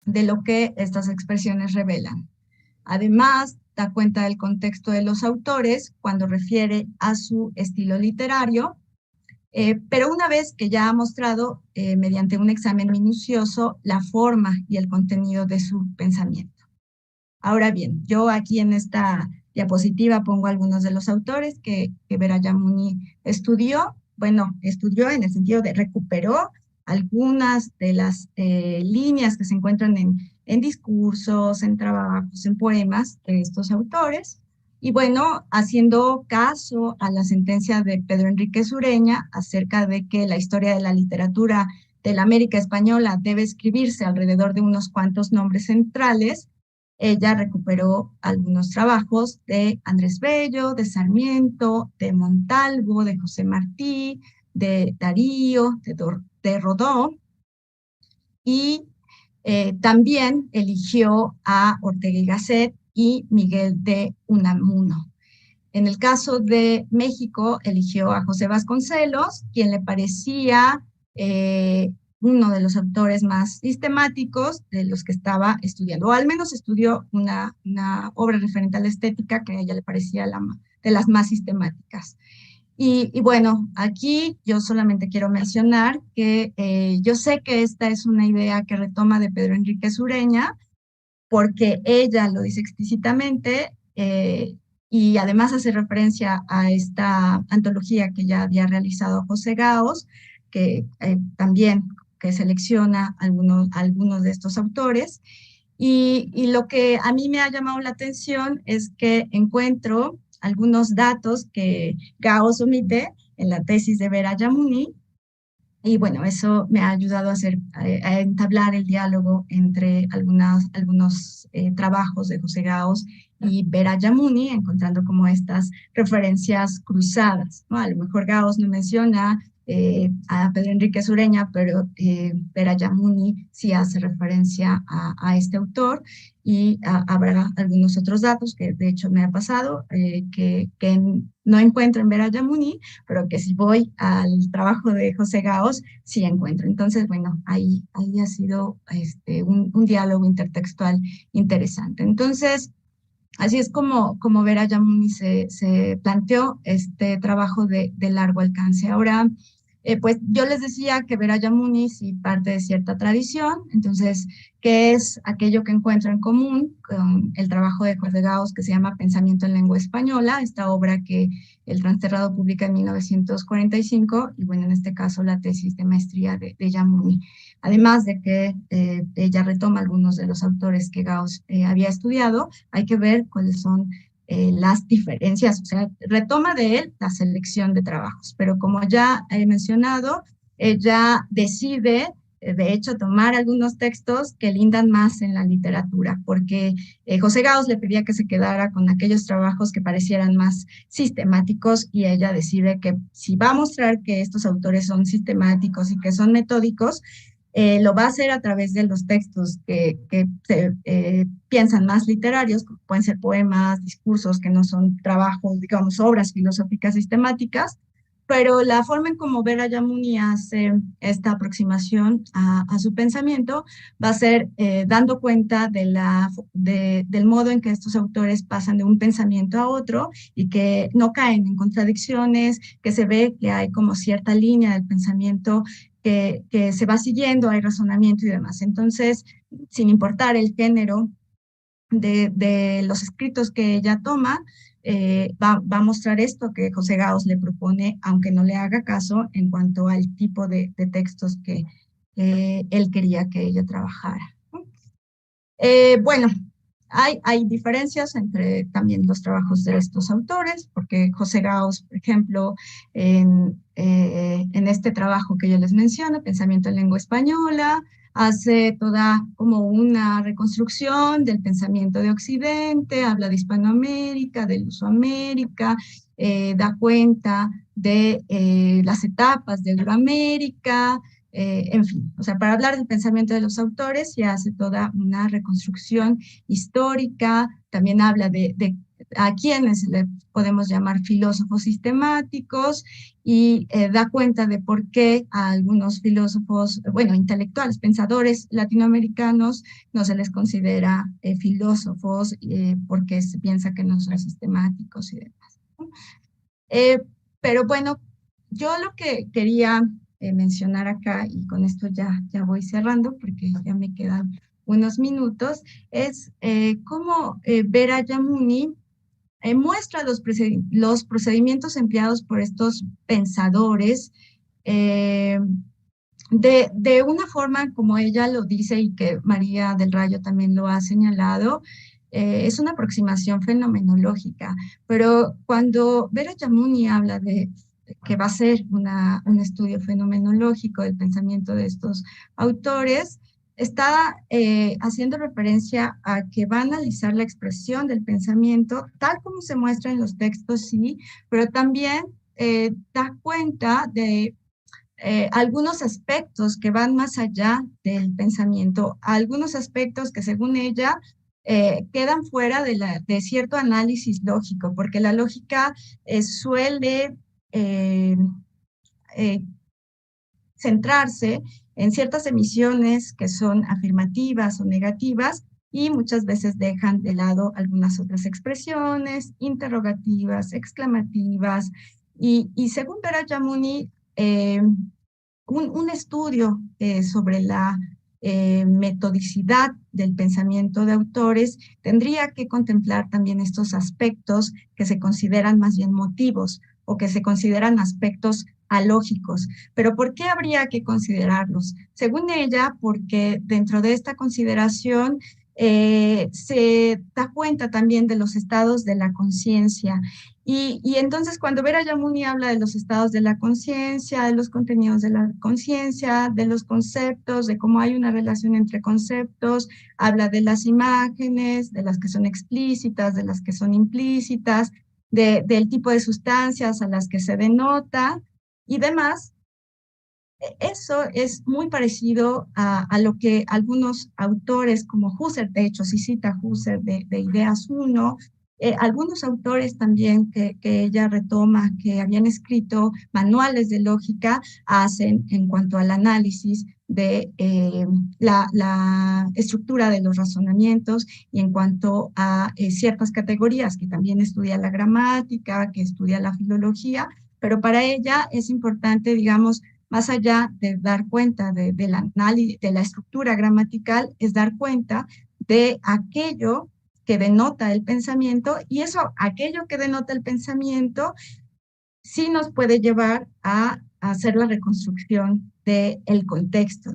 de lo que estas expresiones revelan. Además, da cuenta del contexto de los autores cuando refiere a su estilo literario, pero una vez que ya ha mostrado mediante un examen minucioso la forma y el contenido de su pensamiento. Ahora bien, yo aquí en esta diapositiva pongo algunos de los autores que Veerayamuni estudió. Bueno, estudió en el sentido de recuperó algunas de las líneas que se encuentran en discursos, en trabajos, en poemas de estos autores. Y bueno, haciendo caso a la sentencia de Pedro Enríquez Ureña acerca de que la historia de la literatura de la América Española debe escribirse alrededor de unos cuantos nombres centrales, ella recuperó algunos trabajos de Andrés Bello, de Sarmiento, de Montalvo, de José Martí, de Darío, de Rodó, y también eligió a Ortega y Gasset y Miguel de Unamuno. En el caso de México, eligió a José Vasconcelos, quien le parecía uno de los autores más sistemáticos de los que estaba estudiando, o al menos estudió una obra referente a la estética que a ella le parecía de las más sistemáticas. Y bueno, aquí yo solamente quiero mencionar que yo sé que esta es una idea que retoma de Pedro Enríquez Ureña, porque ella lo dice explícitamente, y además hace referencia a esta antología que ya había realizado José Gaos, que también que selecciona algunos de estos autores. Y lo que a mí me ha llamado la atención es que encuentro algunos datos que Gaos omite en la tesis de Veerayamuni, y bueno, eso me ha ayudado a entablar el diálogo entre algunos trabajos de José Gaos y Veerayamuni, encontrando como estas referencias cruzadas, ¿no? A lo mejor Gaos no menciona a Pedro Enríquez Ureña, pero Veerayamuni sí hace referencia a este autor, y habrá algunos otros datos que de hecho me ha pasado, que no encuentro en Veerayamuni, pero que si voy al trabajo de José Gaos, sí encuentro. Entonces, bueno, ahí ha sido un diálogo intertextual interesante. Entonces, así es como Veerayamuni se planteó este trabajo de largo alcance. Ahora, pues yo les decía que Veerayamuni sí parte de cierta tradición. Entonces, ¿qué es aquello que encuentro en común con el trabajo de José Gaos, que se llama Pensamiento en Lengua Española, esta obra que El Transterrado publica en 1945, y bueno, en este caso la tesis de maestría de Yamuni? Además de que ella retoma algunos de los autores que Gaos había estudiado, hay que ver cuáles son las diferencias, o sea, retoma de él la selección de trabajos, pero como ya he mencionado, ella decide, de hecho, tomar algunos textos que lindan más en la literatura, porque José Gaos le pedía que se quedara con aquellos trabajos que parecieran más sistemáticos, y ella decide que si va a mostrar que estos autores son sistemáticos y que son metódicos, lo va a hacer a través de los textos que se piensan más literarios, pueden ser poemas, discursos, que no son trabajos, digamos, obras filosóficas sistemáticas, pero la forma en cómo Veerayamuni hace esta aproximación a su pensamiento va a ser dando cuenta del modo en que estos autores pasan de un pensamiento a otro, y que no caen en contradicciones, que se ve que hay como cierta línea del pensamiento que se va siguiendo, hay razonamiento y demás. Entonces, sin importar el género de los escritos que ella toma, va a mostrar esto que José Gaos le propone, aunque no le haga caso en cuanto al tipo de textos que él quería que ella trabajara. Bueno, hay diferencias entre también los trabajos de estos autores, porque José Gaos, por ejemplo, en este trabajo que yo les menciono, Pensamiento en Lengua Española, hace toda como una reconstrucción del pensamiento de Occidente, habla de Hispanoamérica, de Lusoamérica, da cuenta de las etapas de Euroamérica, en fin, o sea, para hablar del pensamiento de los autores, ya hace toda una reconstrucción histórica, también habla de a quienes le podemos llamar filósofos sistemáticos, y da cuenta de por qué a algunos filósofos, bueno, intelectuales, pensadores latinoamericanos, no se les considera filósofos, porque se piensa que no son sistemáticos y demás, ¿no? Pero bueno, yo lo que quería mencionar acá, y con esto ya voy cerrando porque ya me quedan unos minutos, es cómo Vera Yamuni muestra los procedimientos empleados por estos pensadores eh, de una forma como ella lo dice y que María del Rayo también lo ha señalado. Es una aproximación fenomenológica, pero cuando Vera Yamuni habla de que va a ser un estudio fenomenológico del pensamiento de estos autores, está haciendo referencia a que va a analizar la expresión del pensamiento tal como se muestra en los textos, sí, pero también da cuenta de algunos aspectos que van más allá del pensamiento, algunos aspectos que según ella quedan fuera de cierto análisis lógico, porque la lógica suele eh, eh, centrarse en ciertas emisiones que son afirmativas o negativas y muchas veces dejan de lado algunas otras expresiones, interrogativas, exclamativas, y según Vera Yamuni, un estudio sobre la metodicidad del pensamiento de autores tendría que contemplar también estos aspectos que se consideran más bien motivos o que se consideran aspectos alógicos. Pero ¿por qué habría que considerarlos? Según ella, porque dentro de esta consideración se da cuenta también de los estados de la conciencia. Y entonces cuando Vera Yamuni habla de los estados de la conciencia, de los contenidos de la conciencia, de los conceptos, de cómo hay una relación entre conceptos, habla de las imágenes, de las que son explícitas, de las que son implícitas, del tipo de sustancias a las que se denota y demás. Eso es muy parecido a lo que algunos autores como Husserl, de hecho, sí cita Husserl de Ideas 1, algunos autores también que ella retoma, que habían escrito manuales de lógica, hacen en cuanto al análisis de la estructura de los razonamientos y en cuanto a ciertas categorías, que también estudia la gramática, que estudia la filología, pero para ella es importante, digamos, más allá de dar cuenta del análisis, de la estructura gramatical, es dar cuenta de aquello que denota el pensamiento, y eso, aquello que denota el pensamiento, sí nos puede llevar a hacer la reconstrucción del contexto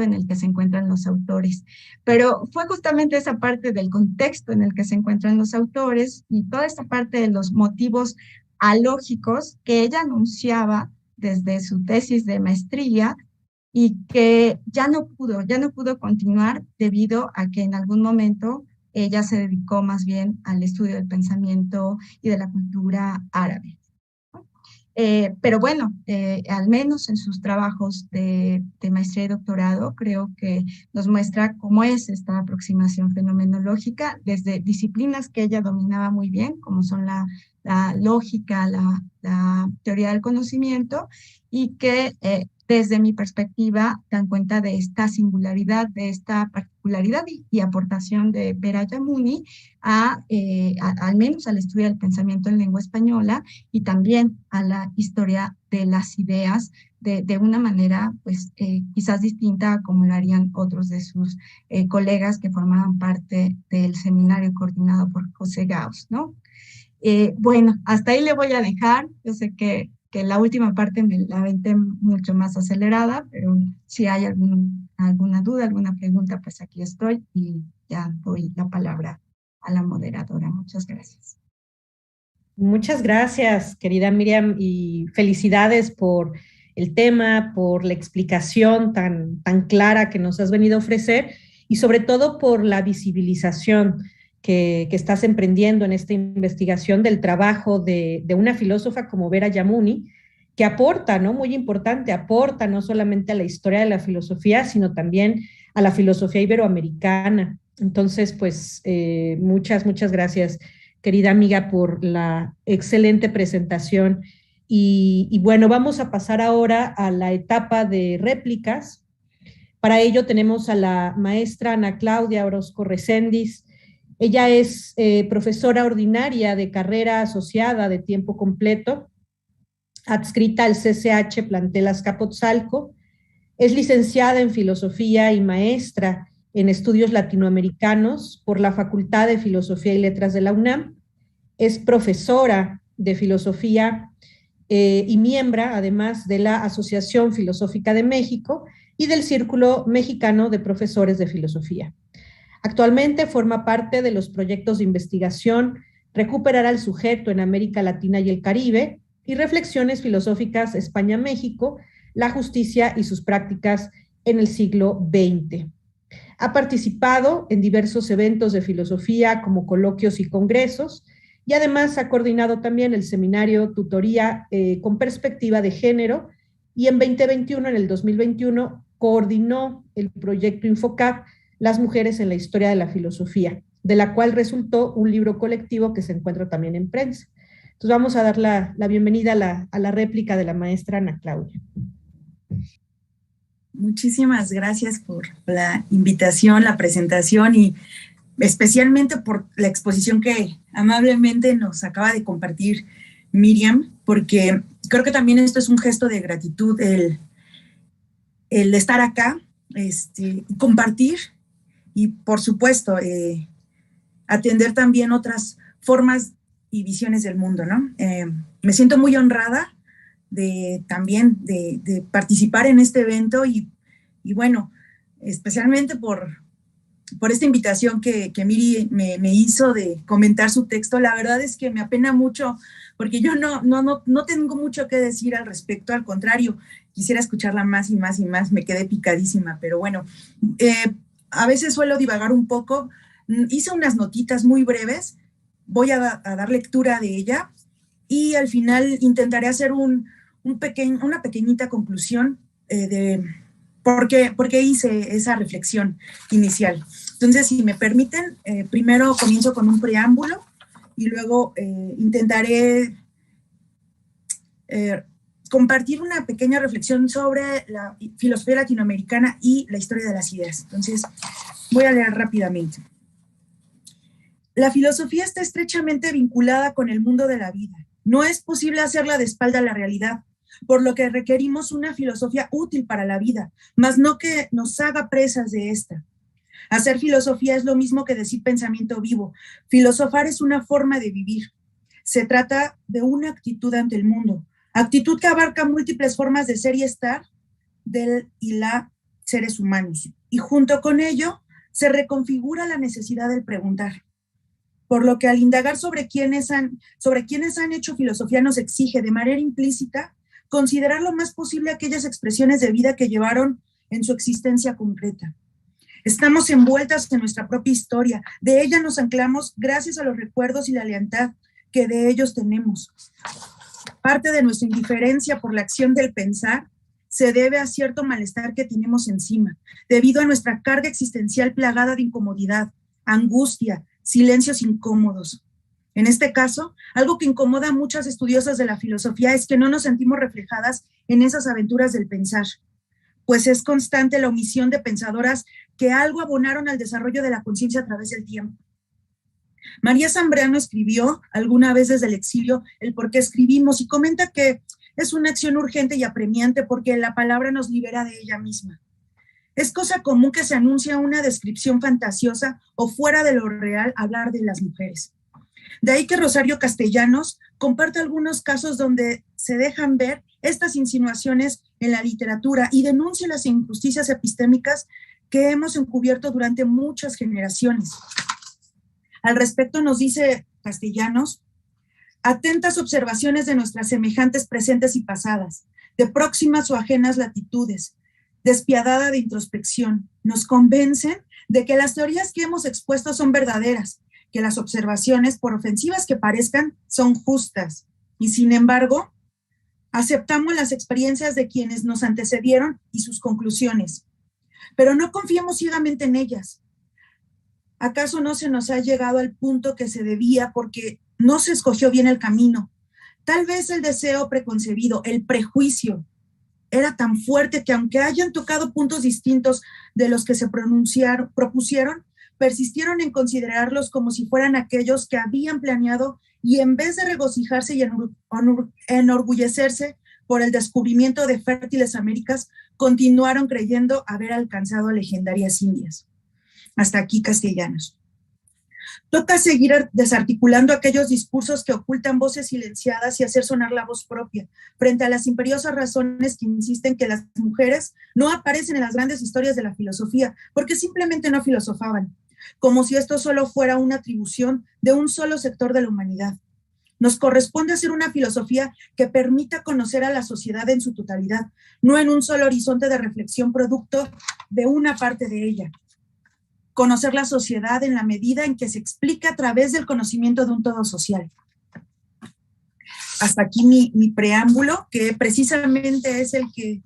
en el que se encuentran los autores. Pero fue justamente esa parte del contexto en el que se encuentran los autores y toda esta parte de los motivos alógicos que ella anunciaba desde su tesis de maestría y que ya no pudo continuar debido a que en algún momento ella se dedicó más bien al estudio del pensamiento y de la cultura árabe. Pero bueno, al menos en sus trabajos de maestría y doctorado, creo que nos muestra cómo es esta aproximación fenomenológica desde disciplinas que ella dominaba muy bien, como son la lógica, la teoría del conocimiento, y que desde mi perspectiva dan cuenta de esta singularidad, de esta particularidad y aportación de Vera Yamuni al menos al estudio del pensamiento en lengua española y también a la historia de las ideas de una manera pues quizás distinta a como lo harían otros de sus colegas que formaban parte del seminario coordinado por José Gauss, ¿no? Bueno, hasta ahí le voy a dejar. Yo sé que la última parte me la aventé mucho más acelerada, pero si hay alguna duda, alguna pregunta, pues aquí estoy y ya doy la palabra a la moderadora. Muchas gracias.
Muchas gracias, querida Miriam, y felicidades por el tema, por la explicación tan clara que nos has venido a ofrecer y sobre todo por la visibilización que estás emprendiendo en esta investigación del trabajo de una filósofa como Vera Yamuni, que aporta, ¿no? Muy importante, aporta no solamente a la historia de la filosofía, sino también a la filosofía iberoamericana. Entonces, pues, muchas gracias, querida amiga, por la excelente presentación. Y bueno, vamos a pasar ahora a la etapa de réplicas. Para ello tenemos a la maestra Ana Claudia Orozco Recendis. Ella es profesora ordinaria de carrera asociada de tiempo completo. adscrita al CCH Plantel Azcapotzalco. Es licenciada en Filosofía y maestra en Estudios Latinoamericanos por la Facultad de Filosofía y Letras de la UNAM. Es profesora de filosofía y miembro, además, de la Asociación Filosófica de México y del Círculo Mexicano de Profesores de Filosofía. Actualmente forma parte de los proyectos de investigación Recuperar al sujeto en América Latina y el Caribe y Reflexiones filosóficas España-México, la justicia y sus prácticas en el siglo XX. Ha participado en diversos eventos de filosofía como coloquios y congresos y además ha coordinado también el seminario Tutoría con Perspectiva de Género y en 2021, en el 2021, coordinó el proyecto Infocap, Las mujeres en la historia de la filosofía, de la cual resultó un libro colectivo que se encuentra también en prensa. Entonces vamos a dar la bienvenida a la réplica de la maestra Ana Claudia.
Muchísimas gracias por la invitación, la presentación y especialmente por la exposición que amablemente nos acaba de compartir Miriam, porque creo que también esto es un gesto de gratitud, el estar acá, compartir y, por supuesto, atender también otras formas y visiones del mundo, ¿no? Me siento muy honrada de participar en este evento y bueno, especialmente por esta invitación que Miri me hizo de comentar su texto. La verdad es que me apena mucho porque yo no tengo mucho que decir al respecto, al contrario, quisiera escucharla más y más y más, me quedé picadísima, pero bueno, a veces suelo divagar un poco, hice unas notitas muy breves, voy a dar lectura de ella y al final intentaré hacer una pequeñita conclusión de por qué hice esa reflexión inicial. Entonces, si me permiten, primero comienzo con un preámbulo y luego intentaré compartir una pequeña reflexión sobre la filosofía latinoamericana y la historia de las ideas. Entonces, voy a leer rápidamente. La filosofía está estrechamente vinculada con el mundo de la vida. No es posible hacerla de espalda a la realidad, por lo que requerimos una filosofía útil para la vida, mas no que nos haga presas de esta. Hacer filosofía es lo mismo que decir pensamiento vivo. Filosofar es una forma de vivir. Se trata de una actitud ante el mundo, actitud que abarca múltiples formas de ser y estar del y la seres humanos. Y junto con ello se reconfigura la necesidad del preguntar. Por lo que al indagar sobre quienes han hecho filosofía nos exige de manera implícita considerar lo más posible aquellas expresiones de vida que llevaron en su existencia concreta. Estamos envueltas en nuestra propia historia, de ella nos anclamos gracias a los recuerdos y la lealtad que de ellos tenemos. Parte de nuestra indiferencia por la acción del pensar se debe a cierto malestar que tenemos encima, debido a nuestra carga existencial plagada de incomodidad, angustia, silencios incómodos. En este caso, algo que incomoda a muchas estudiosas de la filosofía es que no nos sentimos reflejadas en esas aventuras del pensar, pues es constante la omisión de pensadoras que algo abonaron al desarrollo de la conciencia a través del tiempo. María Zambrano escribió alguna vez desde el exilio el por qué escribimos y comenta que es una acción urgente y apremiante porque la palabra nos libera de ella misma. Es cosa común que se anuncie una descripción fantasiosa o fuera de lo real hablar de las mujeres. De ahí que Rosario Castellanos comparte algunos casos donde se dejan ver estas insinuaciones en la literatura y denuncia las injusticias epistémicas que hemos encubierto durante muchas generaciones. Al respecto nos dice Castellanos, atentas observaciones de nuestras semejantes presentes y pasadas, de próximas o ajenas latitudes, despiadada de introspección, nos convencen de que las teorías que hemos expuesto son verdaderas, que las observaciones, por ofensivas que parezcan, son justas, y sin embargo, aceptamos las experiencias de quienes nos antecedieron y sus conclusiones, pero no confiemos ciegamente en ellas. ¿Acaso no se nos ha llegado al punto que se debía porque no se escogió bien el camino? Tal vez el deseo preconcebido, el prejuicio, era tan fuerte que aunque hayan tocado puntos distintos de los que se propusieron, persistieron en considerarlos como si fueran aquellos que habían planeado y en vez de regocijarse y enorgullecerse por el descubrimiento de fértiles Américas, continuaron creyendo haber alcanzado legendarias Indias. Hasta aquí Castellanos. Toca seguir desarticulando aquellos discursos que ocultan voces silenciadas y hacer sonar la voz propia, frente a las imperiosas razones que insisten que las mujeres no aparecen en las grandes historias de la filosofía, porque simplemente no filosofaban, como si esto solo fuera una atribución de un solo sector de la humanidad. Nos corresponde hacer una filosofía que permita conocer a la sociedad en su totalidad, no en un solo horizonte de reflexión producto de una parte de ella. Conocer la sociedad en la medida en que se explica a través del conocimiento de un todo social. Hasta aquí mi preámbulo, que precisamente es el que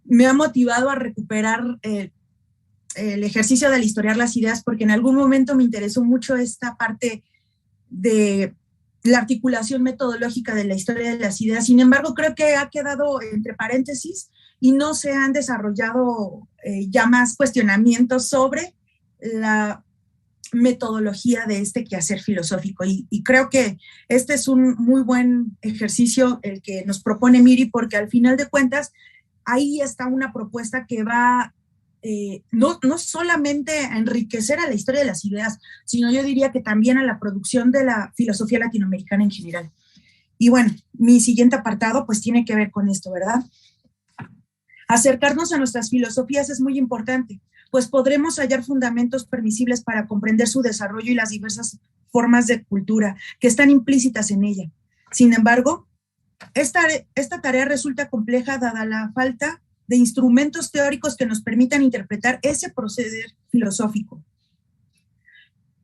me ha motivado a recuperar el ejercicio del historiar las ideas, porque en algún momento me interesó mucho esta parte de la articulación metodológica de la historia de las ideas. Sin embargo, creo que ha quedado entre paréntesis y no se han desarrollado ya más cuestionamientos sobre la metodología de este quehacer filosófico. Y creo que este es un muy buen ejercicio el que nos propone Miri, porque al final de cuentas ahí está una propuesta que va no solamente a enriquecer a la historia de las ideas, sino yo diría que también a la producción de la filosofía latinoamericana en general. Y bueno, mi siguiente apartado pues tiene que ver con esto, ¿verdad? Acercarnos a nuestras filosofías es muy importante, pues podremos hallar fundamentos permisibles para comprender su desarrollo y las diversas formas de cultura que están implícitas en ella. Sin embargo, esta tarea resulta compleja dada la falta de instrumentos teóricos que nos permitan interpretar ese proceder filosófico.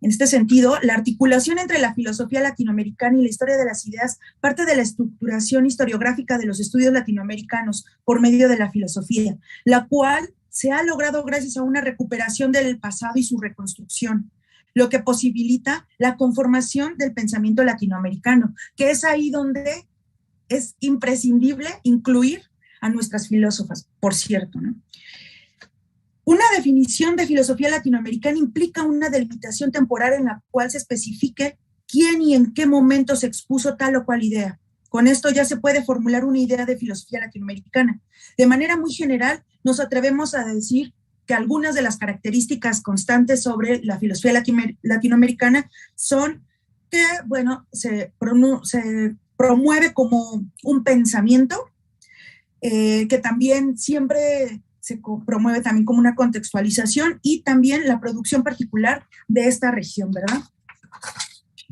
En este sentido, la articulación entre la filosofía latinoamericana y la historia de las ideas parte de la estructuración historiográfica de los estudios latinoamericanos por medio de la filosofía, la cual se ha logrado gracias a una recuperación del pasado y su reconstrucción, lo que posibilita la conformación del pensamiento latinoamericano, que es ahí donde es imprescindible incluir a nuestras filósofas, por cierto, ¿no? Una definición de filosofía latinoamericana implica una delimitación temporal en la cual se especifique quién y en qué momento se expuso tal o cual idea. Con esto ya se puede formular una idea de filosofía latinoamericana. De manera muy general, nos atrevemos a decir que algunas de las características constantes sobre la filosofía latinoamericana son que, bueno, se promueve como un pensamiento, que también siempre se promueve también como una contextualización y también la producción particular de esta región, ¿verdad?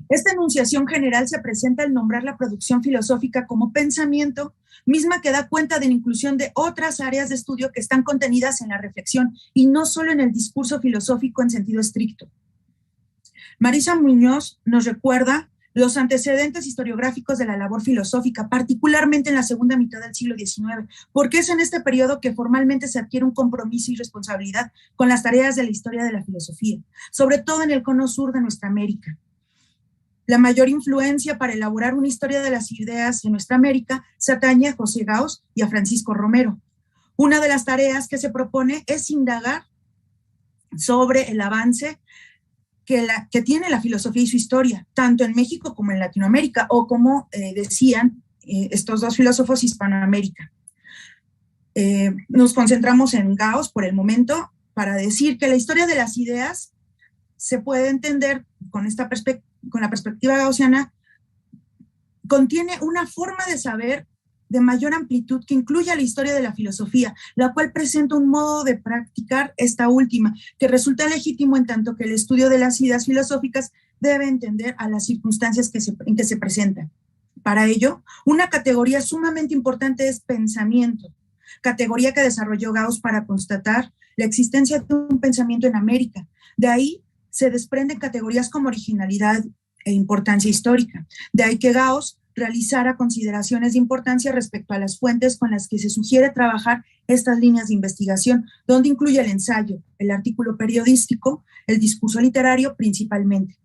Esta enunciación general se presenta al nombrar la producción filosófica como pensamiento, misma que da cuenta de la inclusión de otras áreas de estudio que están contenidas en la reflexión y no solo en el discurso filosófico en sentido estricto. Marisa Muñoz nos recuerda los antecedentes historiográficos de la labor filosófica, particularmente en la segunda mitad del siglo XIX, porque es en este periodo que formalmente se adquiere un compromiso y responsabilidad con las tareas de la historia de la filosofía, sobre todo en el cono sur de nuestra América. La mayor influencia para elaborar una historia de las ideas en nuestra América se atañe a José Gauss y a Francisco Romero. Una de las tareas que se propone es indagar sobre el avance que tiene la filosofía y su historia, tanto en México como en Latinoamérica, o como decían estos dos filósofos, Hispanoamérica. Nos concentramos en Gauss por el momento para decir que la historia de las ideas se puede entender con la perspectiva gaussiana, contiene una forma de saber de mayor amplitud que incluye la historia de la filosofía, la cual presenta un modo de practicar esta última, que resulta legítimo en tanto que el estudio de las ideas filosóficas debe entender a las circunstancias en que se presentan. Para ello, una categoría sumamente importante es pensamiento, categoría que desarrolló Gauss para constatar la existencia de un pensamiento en América. De ahí se desprenden categorías como originalidad e importancia histórica. De ahí que Gauss realizara consideraciones de importancia respecto a las fuentes con las que se sugiere trabajar estas líneas de investigación, donde incluye el ensayo, el artículo periodístico, el discurso literario principalmente.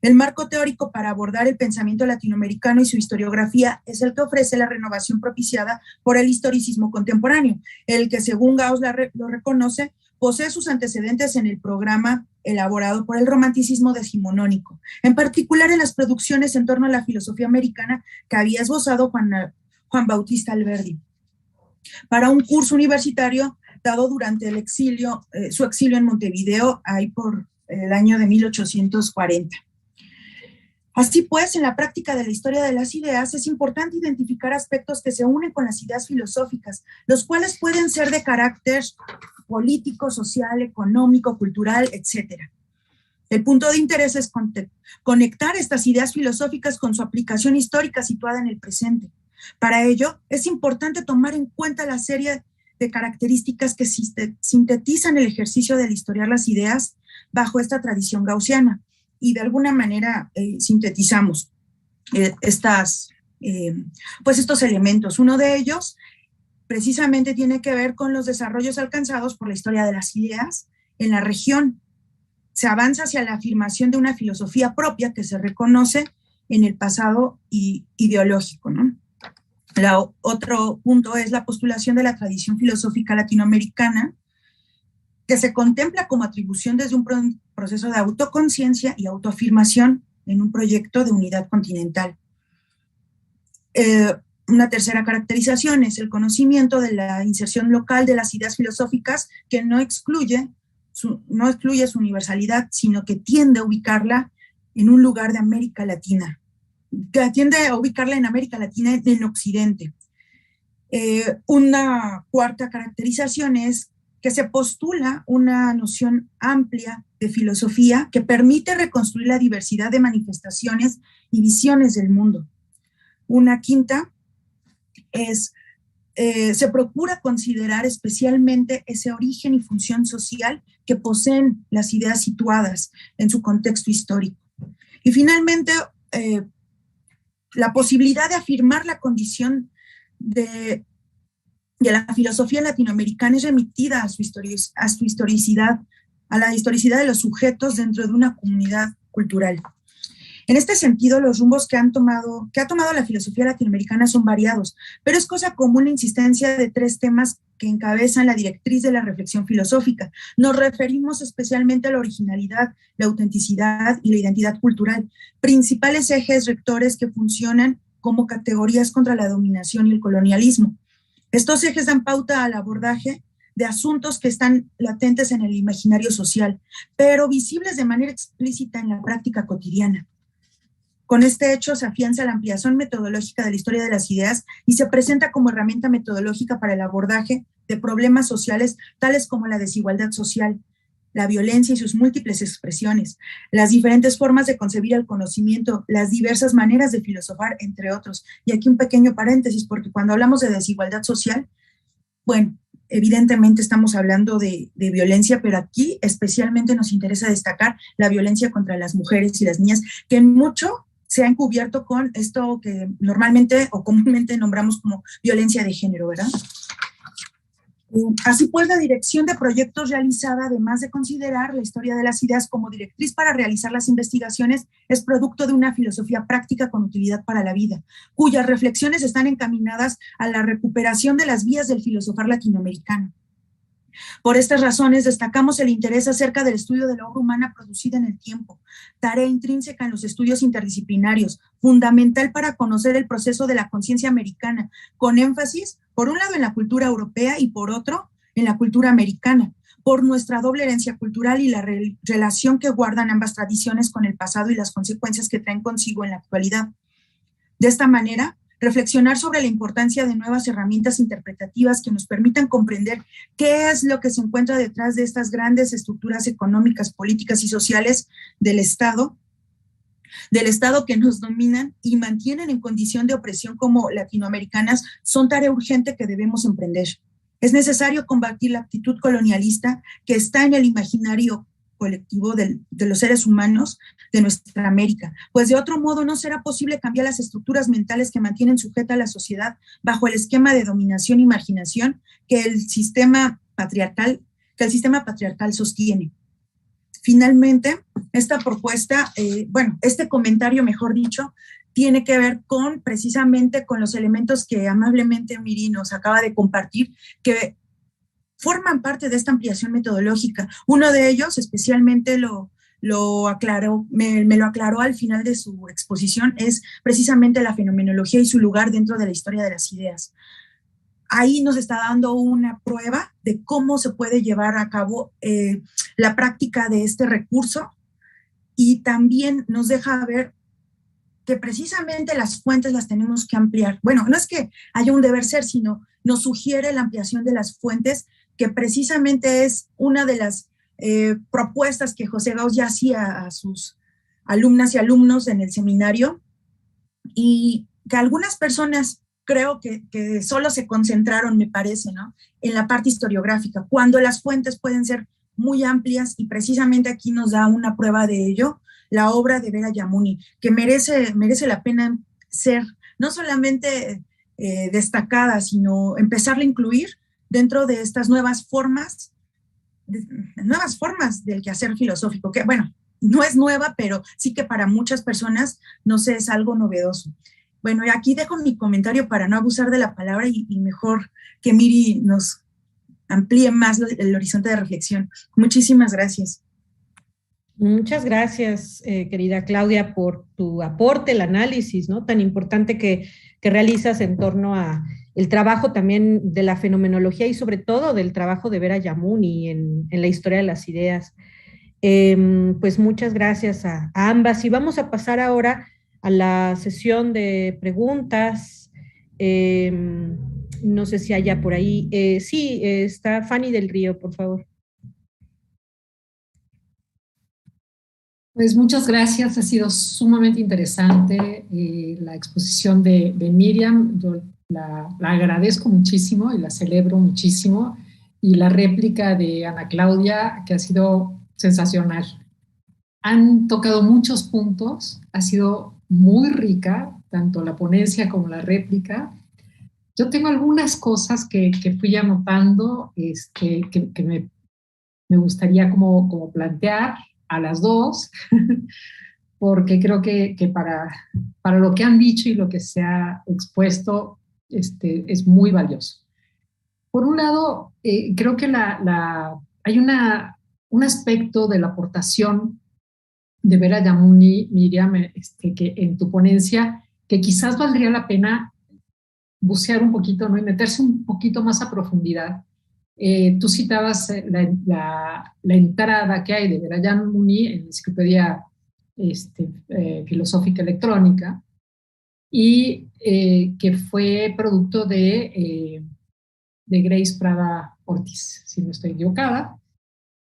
El marco teórico para abordar el pensamiento latinoamericano y su historiografía es el que ofrece la renovación propiciada por el historicismo contemporáneo, el que, según Gauss lo reconoce, posee sus antecedentes en el programa elaborado por el romanticismo decimonónico, en particular en las producciones en torno a la filosofía americana que había esbozado Juan Juan Bautista Alberdi, para un curso universitario dado durante el exilio, su exilio en Montevideo, ahí por el año de 1840. Así pues, en la práctica de la historia de las ideas es importante identificar aspectos que se unen con las ideas filosóficas, los cuales pueden ser de carácter político, social, económico, cultural, etc. El punto de interés es conectar estas ideas filosóficas con su aplicación histórica situada en el presente. Para ello, es importante tomar en cuenta la serie de características que sintetizan el ejercicio del historiar las ideas bajo esta tradición gaussiana, y de alguna manera sintetizamos estos elementos. Uno de ellos precisamente tiene que ver con los desarrollos alcanzados por la historia de las ideas en la región. Se avanza hacia la afirmación de una filosofía propia que se reconoce en el pasado ideológico, ¿no? Otro punto es la postulación de la tradición filosófica latinoamericana, que se contempla como atribución desde un proceso de autoconciencia y autoafirmación en un proyecto de unidad continental. Una tercera caracterización es el conocimiento de la inserción local de las ideas filosóficas, que no excluye su universalidad, sino que tiende a ubicarla en un lugar de América Latina, que tiende a ubicarla en América Latina, en Occidente. Una cuarta caracterización es que se postula una noción amplia de filosofía que permite reconstruir la diversidad de manifestaciones y visiones del mundo. Una quinta es, se procura considerar especialmente ese origen y función social que poseen las ideas situadas en su contexto histórico. Y finalmente, la posibilidad de afirmar la condición de la filosofía latinoamericana es remitida a su historicidad, a la historicidad de los sujetos dentro de una comunidad cultural. En este sentido, los rumbos que ha tomado la filosofía latinoamericana son variados, pero es cosa común la insistencia de tres temas que encabezan la directriz de la reflexión filosófica. Nos referimos especialmente a la originalidad, la autenticidad y la identidad cultural, principales ejes rectores que funcionan como categorías contra la dominación y el colonialismo. Estos ejes dan pauta al abordaje de asuntos que están latentes en el imaginario social, pero visibles de manera explícita en la práctica cotidiana. Con este hecho se afianza la ampliación metodológica de la historia de las ideas y se presenta como herramienta metodológica para el abordaje de problemas sociales tales como la desigualdad social, la violencia y sus múltiples expresiones, las diferentes formas de concebir el conocimiento, las diversas maneras de filosofar, entre otros. Y aquí un pequeño paréntesis, porque cuando hablamos de desigualdad social, bueno, evidentemente estamos hablando de violencia, pero aquí especialmente nos interesa destacar la violencia contra las mujeres y las niñas, que en mucho se ha encubierto con esto que normalmente o comúnmente nombramos como violencia de género, ¿verdad? Así pues, la dirección de proyectos realizada, además de considerar la historia de las ideas como directriz para realizar las investigaciones, es producto de una filosofía práctica con utilidad para la vida, cuyas reflexiones están encaminadas a la recuperación de las vías del filosofar latinoamericano. Por estas razones, destacamos el interés acerca del estudio de la obra humana producida en el tiempo, tarea intrínseca en los estudios interdisciplinarios, fundamental para conocer el proceso de la conciencia americana, con énfasis, por un lado, en la cultura europea y por otro, en la cultura americana, por nuestra doble herencia cultural y la relación que guardan ambas tradiciones con el pasado y las consecuencias que traen consigo en la actualidad. De esta manera, reflexionar sobre la importancia de nuevas herramientas interpretativas que nos permitan comprender qué es lo que se encuentra detrás de estas grandes estructuras económicas, políticas y sociales del Estado que nos dominan y mantienen en condición de opresión como latinoamericanas, son tarea urgente que debemos emprender. Es necesario combatir la actitud colonialista que está en el imaginario colectivo de los seres humanos de nuestra América, pues de otro modo no será posible cambiar las estructuras mentales que mantienen sujeta a la sociedad bajo el esquema de dominación y marginación que el sistema patriarcal sostiene. Finalmente, esta propuesta, este comentario, mejor dicho, tiene que ver precisamente con los elementos que amablemente Miri nos acaba de compartir, que forman parte de esta ampliación metodológica. Uno de ellos, especialmente lo lo aclaró, me lo aclaró al final de su exposición, es precisamente la fenomenología y su lugar dentro de la historia de las ideas. Ahí nos está dando una prueba de cómo se puede llevar a cabo la práctica de este recurso, y también nos deja ver que precisamente las fuentes las tenemos que ampliar. Bueno, no es que haya un deber ser, sino nos sugiere la ampliación de las fuentes, que precisamente es una de las propuestas que José Gauss ya hacía a sus alumnas y alumnos en el seminario, y que algunas personas creo que solo se concentraron, me parece, ¿no?, en la parte historiográfica, cuando las fuentes pueden ser muy amplias, y precisamente aquí nos da una prueba de ello la obra de Vera Yamuni, que merece la pena ser no solamente destacada, sino empezarla a incluir dentro de estas nuevas formas del quehacer filosófico, que bueno, no es nueva, pero sí que para muchas personas, no sé, es algo novedoso. Bueno, y aquí dejo mi comentario para no abusar de la palabra, y mejor que Miri nos amplíe más el horizonte de reflexión. Muchísimas gracias.
Muchas gracias, querida Claudia, por tu aporte, el análisis, ¿no?, tan importante que realizas en torno a el trabajo también de la fenomenología y sobre todo del trabajo de Vera Yamuni en la historia de las ideas. Pues muchas gracias a ambas, y vamos a pasar ahora a la sesión de preguntas. No sé si haya por ahí. Sí, está Fanny del Río, por favor.
Pues muchas gracias, ha sido sumamente interesante la exposición de Miriam. Yo la agradezco muchísimo y la celebro muchísimo, y la réplica de Ana Claudia, que ha sido sensacional. Han tocado muchos puntos, ha sido muy rica, tanto la ponencia como la réplica. Yo tengo algunas cosas que fui anotando, que me gustaría como plantear a las dos, porque creo que para lo que han dicho y lo que se ha expuesto es muy valioso. Por un lado, creo que hay un aspecto de la aportación de Vera Yamuni, Miriam, que en tu ponencia, que quizás valdría la pena bucear un poquito, ¿no?, y meterse un poquito más a profundidad. Tú citabas la entrada que hay de Vera Yamuni en la Enciclopedia Filosófica Electrónica, y que fue producto de Grace Prada Ortiz, si no estoy equivocada,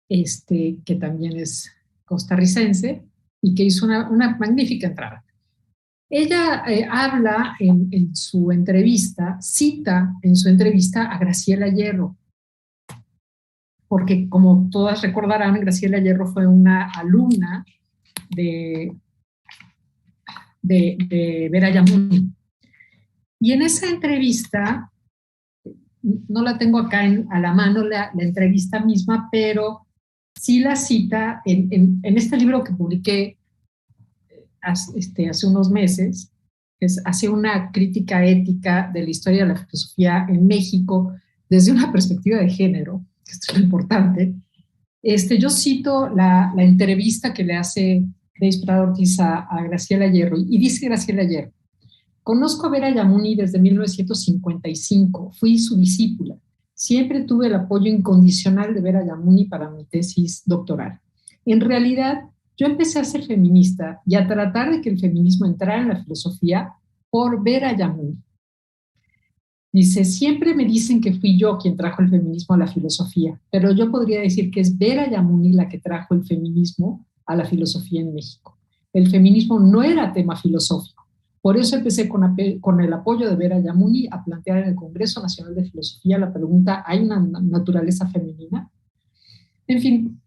que también es costarricense y que hizo una magnífica entrada. Ella habla en su entrevista, cita en su entrevista a Graciela Hierro, porque como todas recordarán, Graciela Hierro fue una alumna de Vera Yamuni. Y en esa entrevista, no la tengo acá a la mano la entrevista misma, pero sí la cita en este libro que publiqué hace unos meses, hace una crítica ética de la historia de la filosofía en México desde una perspectiva de género, que esto es lo importante. Yo cito la entrevista que le hace Grace Prada Ortiz a Graciela Hierro, y dice Graciela Hierro: conozco a Vera Yamuni desde 1955, fui su discípula. Siempre tuve el apoyo incondicional de Vera Yamuni para mi tesis doctoral. En realidad, yo empecé a ser feminista y a tratar de que el feminismo entrara en la filosofía por Vera Yamuni. Dice, siempre me dicen que fui yo quien trajo el feminismo a la filosofía, pero yo podría decir que es Vera Yamuni la que trajo el feminismo a la filosofía en México. El feminismo no era tema filosófico. Por eso empecé con el apoyo de Vera Yamuni a plantear en el Congreso Nacional de Filosofía la pregunta, ¿hay una naturaleza femenina? En fin,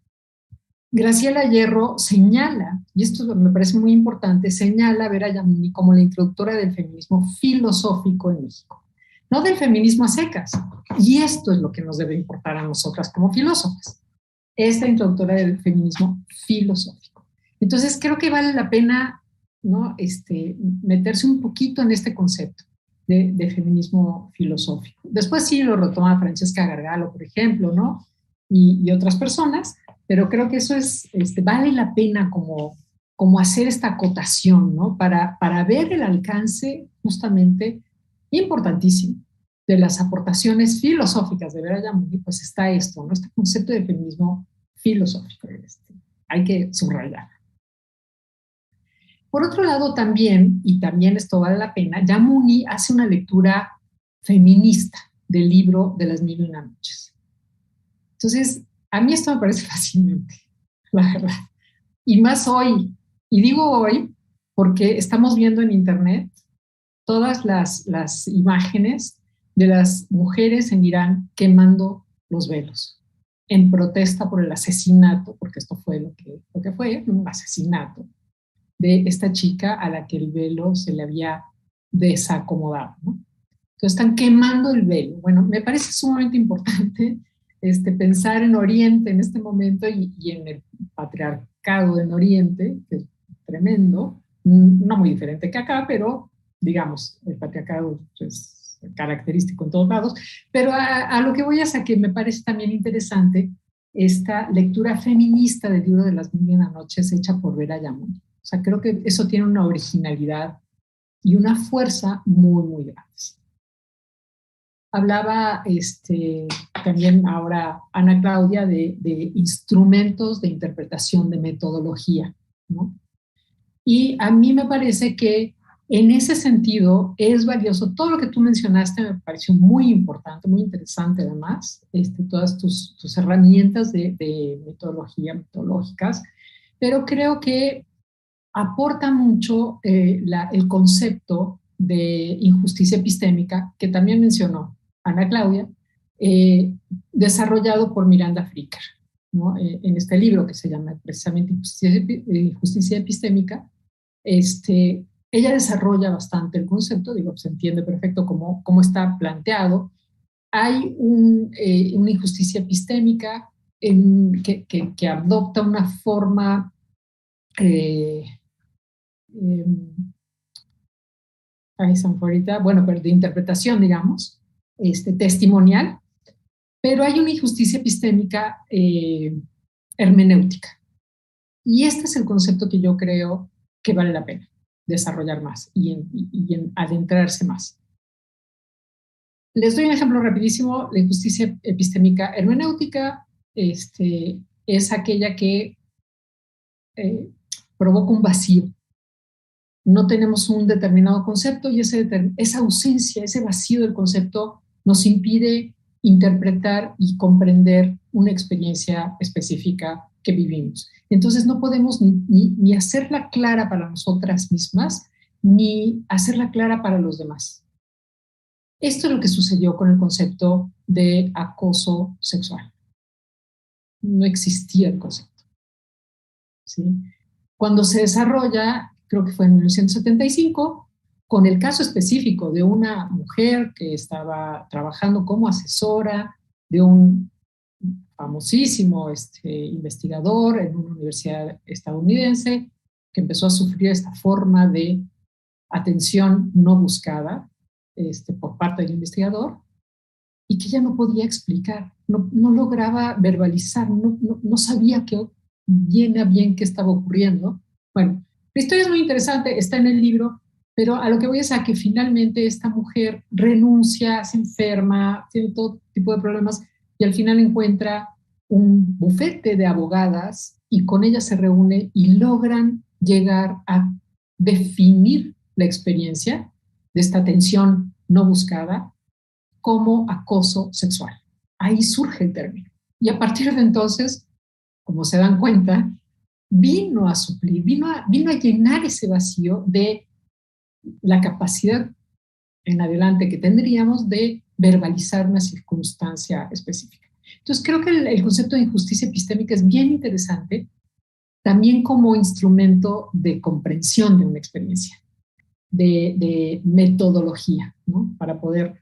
Graciela Hierro señala, y esto me parece muy importante, señala a Vera Yamuni como la introductora del feminismo filosófico en México, no del feminismo a secas. Y esto es lo que nos debe importar a nosotras como filósofas, esta introductora del feminismo filosófico. Entonces creo que vale la pena, ¿no?, meterse un poquito en este concepto de feminismo filosófico. Después sí lo retoma Francesca Gargalo, por ejemplo, ¿no?, y otras personas, pero creo que eso es, vale la pena como hacer esta acotación, ¿no? Para ver el alcance justamente importantísimo de las aportaciones filosóficas de Vera Yamuni, pues está esto, ¿no? Este concepto de feminismo filosófico, hay que subrayar. Por otro lado también, y también esto vale la pena, Yamuni hace una lectura feminista del libro de las 1001 noches. Entonces, a mí esto me parece fascinante, la verdad. Y más hoy, y digo hoy porque estamos viendo en internet todas las imágenes de las mujeres en Irán quemando los velos en protesta por el asesinato, porque esto fue lo que fue, un asesinato de esta chica a la que el velo se le había desacomodado, ¿no? Entonces están quemando el velo. Bueno, me parece sumamente importante pensar en Oriente en este momento y en el patriarcado en Oriente, que es tremendo, no muy diferente que acá, pero digamos, el patriarcado es característico en todos lados, pero a lo que voy es a que me parece también interesante esta lectura feminista del libro de las 1001 noches hecha por Vera Yamuni. O sea, creo que eso tiene una originalidad y una fuerza muy, muy grandes. Hablaba también ahora Ana Claudia de instrumentos de interpretación, de metodología, ¿no? Y a mí me parece que en ese sentido es valioso. Todo lo que tú mencionaste me pareció muy importante, muy interesante además, todas tus herramientas de metodológicas, pero creo que aporta mucho el concepto de injusticia epistémica, que también mencionó Ana Claudia, desarrollado por Miranda Fricker, ¿no? En este libro que se llama precisamente Injusticia Epistémica. Ella desarrolla bastante el concepto, digo, se entiende perfecto cómo está planteado. Hay una injusticia epistémica que adopta una forma bueno, pero de interpretación, digamos, testimonial, pero hay una injusticia epistémica hermenéutica. Y este es el concepto que yo creo que vale la pena desarrollar más y en adentrarse más. Les doy un ejemplo rapidísimo. La injusticia epistémica hermenéutica es aquella que provoca un vacío. No tenemos un determinado concepto y esa ausencia, ese vacío del concepto nos impide interpretar y comprender una experiencia específica que vivimos. Entonces no podemos ni hacerla clara para nosotras mismas, ni hacerla clara para los demás. Esto es lo que sucedió con el concepto de acoso sexual. No existía el concepto, ¿sí? Cuando se desarrolla, creo que fue en 1975, con el caso específico de una mujer que estaba trabajando como asesora de un famosísimo investigador en una universidad estadounidense que empezó a sufrir esta forma de atención no buscada por parte del investigador y que ella no podía explicar, no lograba verbalizar, no sabía bien a bien qué estaba ocurriendo. Bueno, la historia es muy interesante, está en el libro, pero a lo que voy es a que finalmente esta mujer renuncia, se enferma, tiene todo tipo de problemas y al final encuentra un bufete de abogadas y con ellas se reúne y logran llegar a definir la experiencia de esta atención no buscada como acoso sexual. Ahí surge el término. Y a partir de entonces, como se dan cuenta, vino a suplir, vino a llenar ese vacío de la capacidad en adelante que tendríamos de verbalizar una circunstancia específica. Entonces creo que el concepto de injusticia epistémica es bien interesante, también como instrumento de comprensión de una experiencia, de metodología, ¿no? Para poder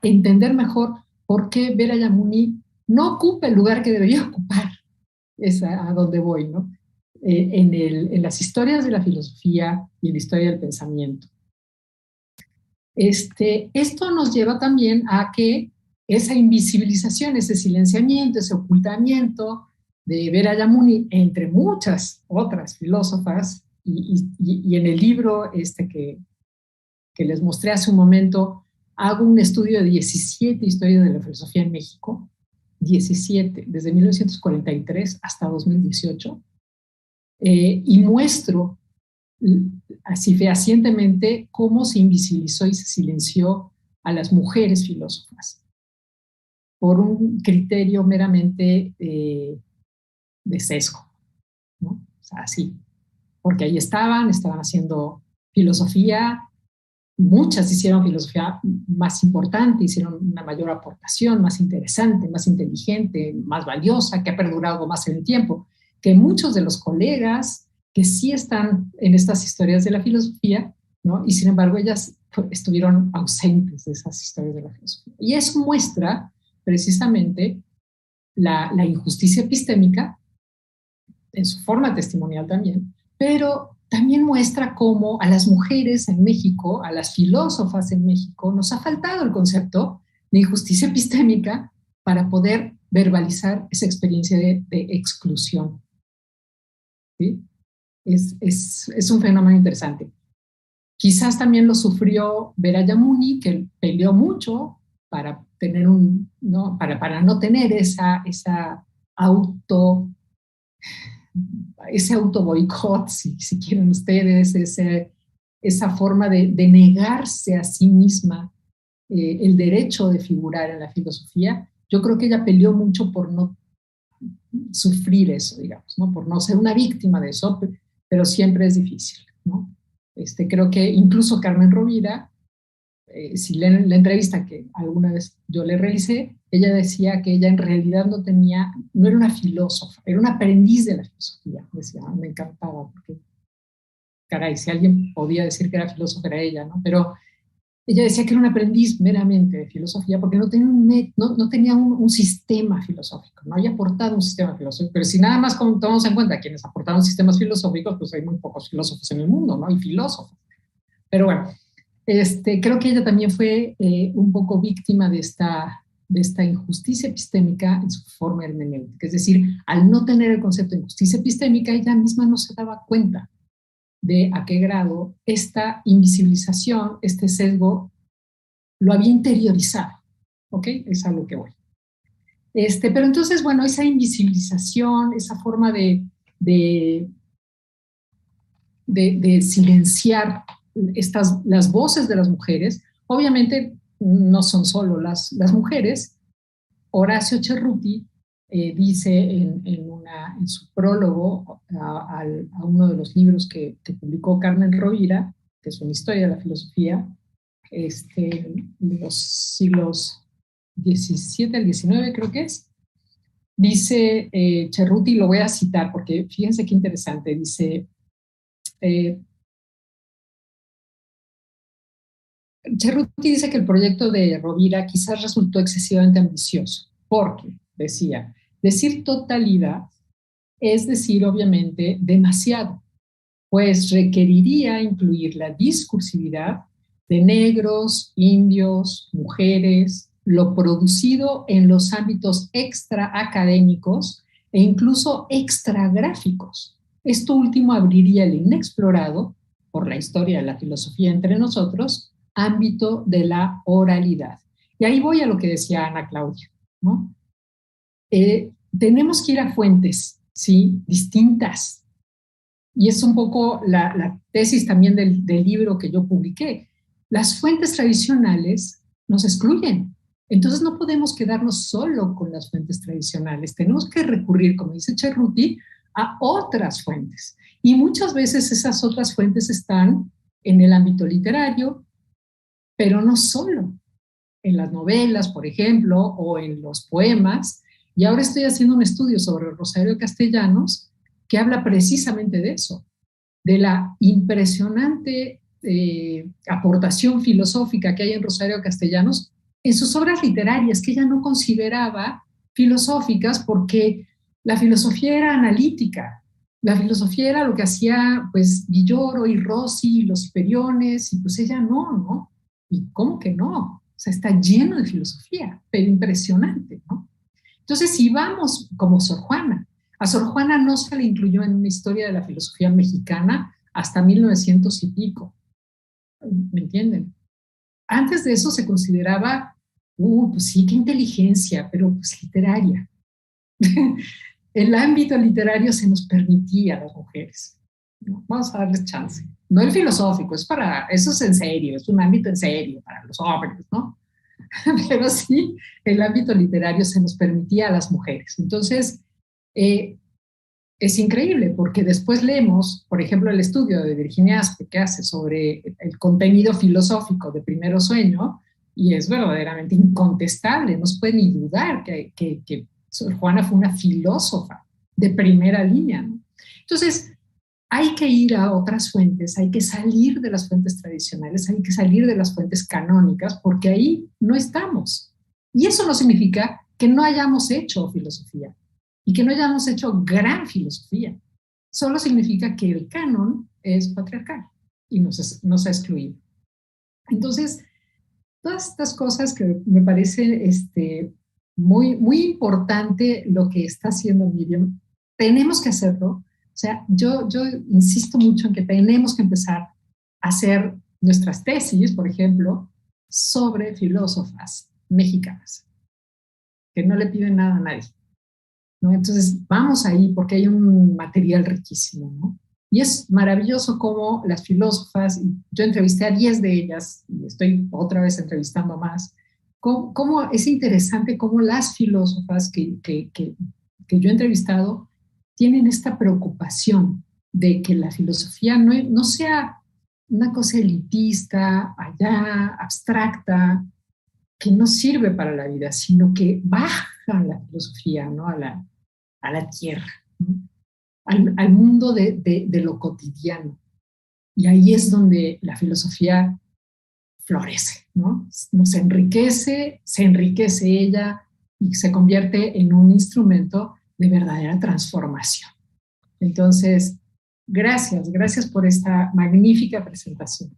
entender mejor por qué Vera Yamuni no ocupa el lugar que debería ocupar. Es a donde voy, ¿no? En las historias de la filosofía y en la historia del pensamiento. Esto nos lleva también a que esa invisibilización, ese silenciamiento, ese ocultamiento de Vera Yamuni, entre muchas otras filósofas, y en el libro que les mostré hace un momento, hago un estudio de 17 historias de la filosofía en México, 17, desde 1943 hasta 2018, y muestro así fehacientemente cómo se invisibilizó y se silenció a las mujeres filósofas por un criterio meramente de sesgo, ¿no? O sea, así, porque ahí estaban haciendo filosofía, muchas hicieron filosofía más importante, hicieron una mayor aportación, más interesante, más inteligente, más valiosa, que ha perdurado más en el tiempo, que muchos de los colegas que sí están en estas historias de la filosofía, ¿no? Y sin embargo ellas estuvieron ausentes de esas historias de la filosofía. Y eso muestra precisamente la injusticia epistémica, en su forma testimonial también, pero también muestra cómo a las mujeres en México, a las filósofas en México, nos ha faltado el concepto de injusticia epistémica para poder verbalizar esa experiencia de exclusión. ¿Sí? Es un fenómeno interesante. Quizás también lo sufrió Vera Yamuni, que peleó mucho para tener para no tener ese auto boicot, si quieren ustedes, esa forma de negarse a sí misma el derecho de figurar en la filosofía. Yo creo que ella peleó mucho por no sufrir eso, digamos, ¿no? Por no ser una víctima de eso, pero siempre es difícil, ¿no? Creo que incluso Carmen Rovira, si leen la entrevista que alguna vez yo le realicé, ella decía que ella en realidad no era una filósofa, era una aprendiz de la filosofía. Decía, me encantaba, porque, caray, si alguien podía decir que era filósofa era ella, ¿no? Pero ella decía que era un aprendiz meramente de filosofía porque no tenía un sistema filosófico, no había aportado un sistema filosófico. Pero si nada más tomamos en cuenta quienes aportaron sistemas filosóficos, pues hay muy pocos filósofos en el mundo, ¿no? Y filósofos. Pero bueno, creo que ella también fue un poco víctima de esta injusticia epistémica en su forma hermenéutica. Es decir, al no tener el concepto de injusticia epistémica, ella misma no se daba cuenta de a qué grado esta invisibilización, este sesgo, lo había interiorizado. ¿Ok? Es a lo que voy. Pero entonces, bueno, esa invisibilización, esa forma de silenciar las voces de las mujeres, obviamente no son solo las mujeres. Horacio Cerruti dice en su prólogo a uno de los libros que publicó Carmen Rovira, que es una historia de la filosofía, de los siglos XVII al XIX, creo que es. Dice Cerruti, lo voy a citar porque fíjense qué interesante, dice... Cerruti dice que el proyecto de Rovira quizás resultó excesivamente ambicioso, porque, decía, decir totalidad es decir, obviamente, demasiado, pues requeriría incluir la discursividad de negros, indios, mujeres, lo producido en los ámbitos extraacadémicos e incluso extragráficos. Esto último abriría el inexplorado, por la historia de la filosofía entre nosotros, ámbito de la oralidad. Y ahí voy a lo que decía Ana Claudia, ¿no? Tenemos que ir a fuentes, ¿sí? Distintas. Y es un poco la tesis también del libro que yo publiqué. Las fuentes tradicionales nos excluyen. Entonces no podemos quedarnos solo con las fuentes tradicionales. Tenemos que recurrir, como dice Cerruti, a otras fuentes. Y muchas veces esas otras fuentes están en el ámbito literario, pero no solo, en las novelas, por ejemplo, o en los poemas. Y ahora estoy haciendo un estudio sobre Rosario Castellanos que habla precisamente de eso, de la impresionante aportación filosófica que hay en Rosario Castellanos en sus obras literarias, que ella no consideraba filosóficas porque la filosofía era analítica. La filosofía era lo que hacía pues Villoro y Rossi y los Hiperiones, y pues ella no. ¿Y cómo que no? sea, está lleno de filosofía, pero impresionante, ¿no? Entonces, si vamos como Sor Juana, a Sor Juana no se le incluyó en una historia de la filosofía mexicana hasta 1900 y pico, ¿me entienden? Antes de eso se consideraba, pues sí, qué inteligencia, pero pues literaria. El ámbito literario se nos permitía a las mujeres, ¿no? Vamos a darles chance. No el filosófico, eso es en serio, es un ámbito en serio para los hombres, ¿no? Pero sí, el ámbito literario se nos permitía a las mujeres. Entonces, es increíble porque después leemos, por ejemplo, el estudio de Virginia Aspe que hace sobre el contenido filosófico de Primero Sueño, y es verdaderamente incontestable, no se puede ni dudar que Sor Juana fue una filósofa de primera línea, ¿no? Entonces, hay que ir a otras fuentes, hay que salir de las fuentes tradicionales, hay que salir de las fuentes canónicas, porque ahí no estamos. Y eso no significa que no hayamos hecho filosofía y que no hayamos hecho gran filosofía. Solo significa que el canon es patriarcal y nos ha excluido. Entonces, todas estas cosas que me parece muy, muy importante lo que está haciendo Miriam, tenemos que hacerlo. O sea, yo insisto mucho en que tenemos que empezar a hacer nuestras tesis, por ejemplo, sobre filósofas mexicanas, que no le piden nada a nadie, ¿no? Entonces, vamos ahí porque hay un material riquísimo, ¿no? Y es maravilloso cómo las filósofas, yo entrevisté a 10 de ellas y estoy otra vez entrevistando más, cómo es interesante cómo las filósofas que yo he entrevistado tienen esta preocupación de que la filosofía no sea una cosa elitista, allá, abstracta, que no sirve para la vida, sino que baja la filosofía, ¿no? a la tierra, ¿no? al mundo de lo cotidiano. Y ahí es donde la filosofía florece, ¿no? Nos enriquece, se enriquece ella y se convierte en un instrumento de verdadera transformación. Entonces, gracias por esta magnífica presentación.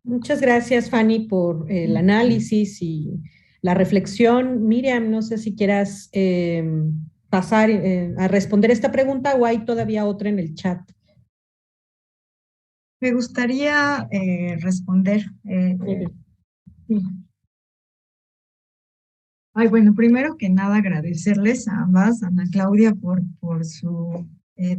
Muchas gracias, Fanny, por el análisis y la reflexión. Miriam, no sé si quieras pasar a responder esta pregunta o hay todavía otra en el chat.
Me gustaría responder. Sí. Ay, bueno, primero que nada agradecerles a ambas, Ana Claudia, por su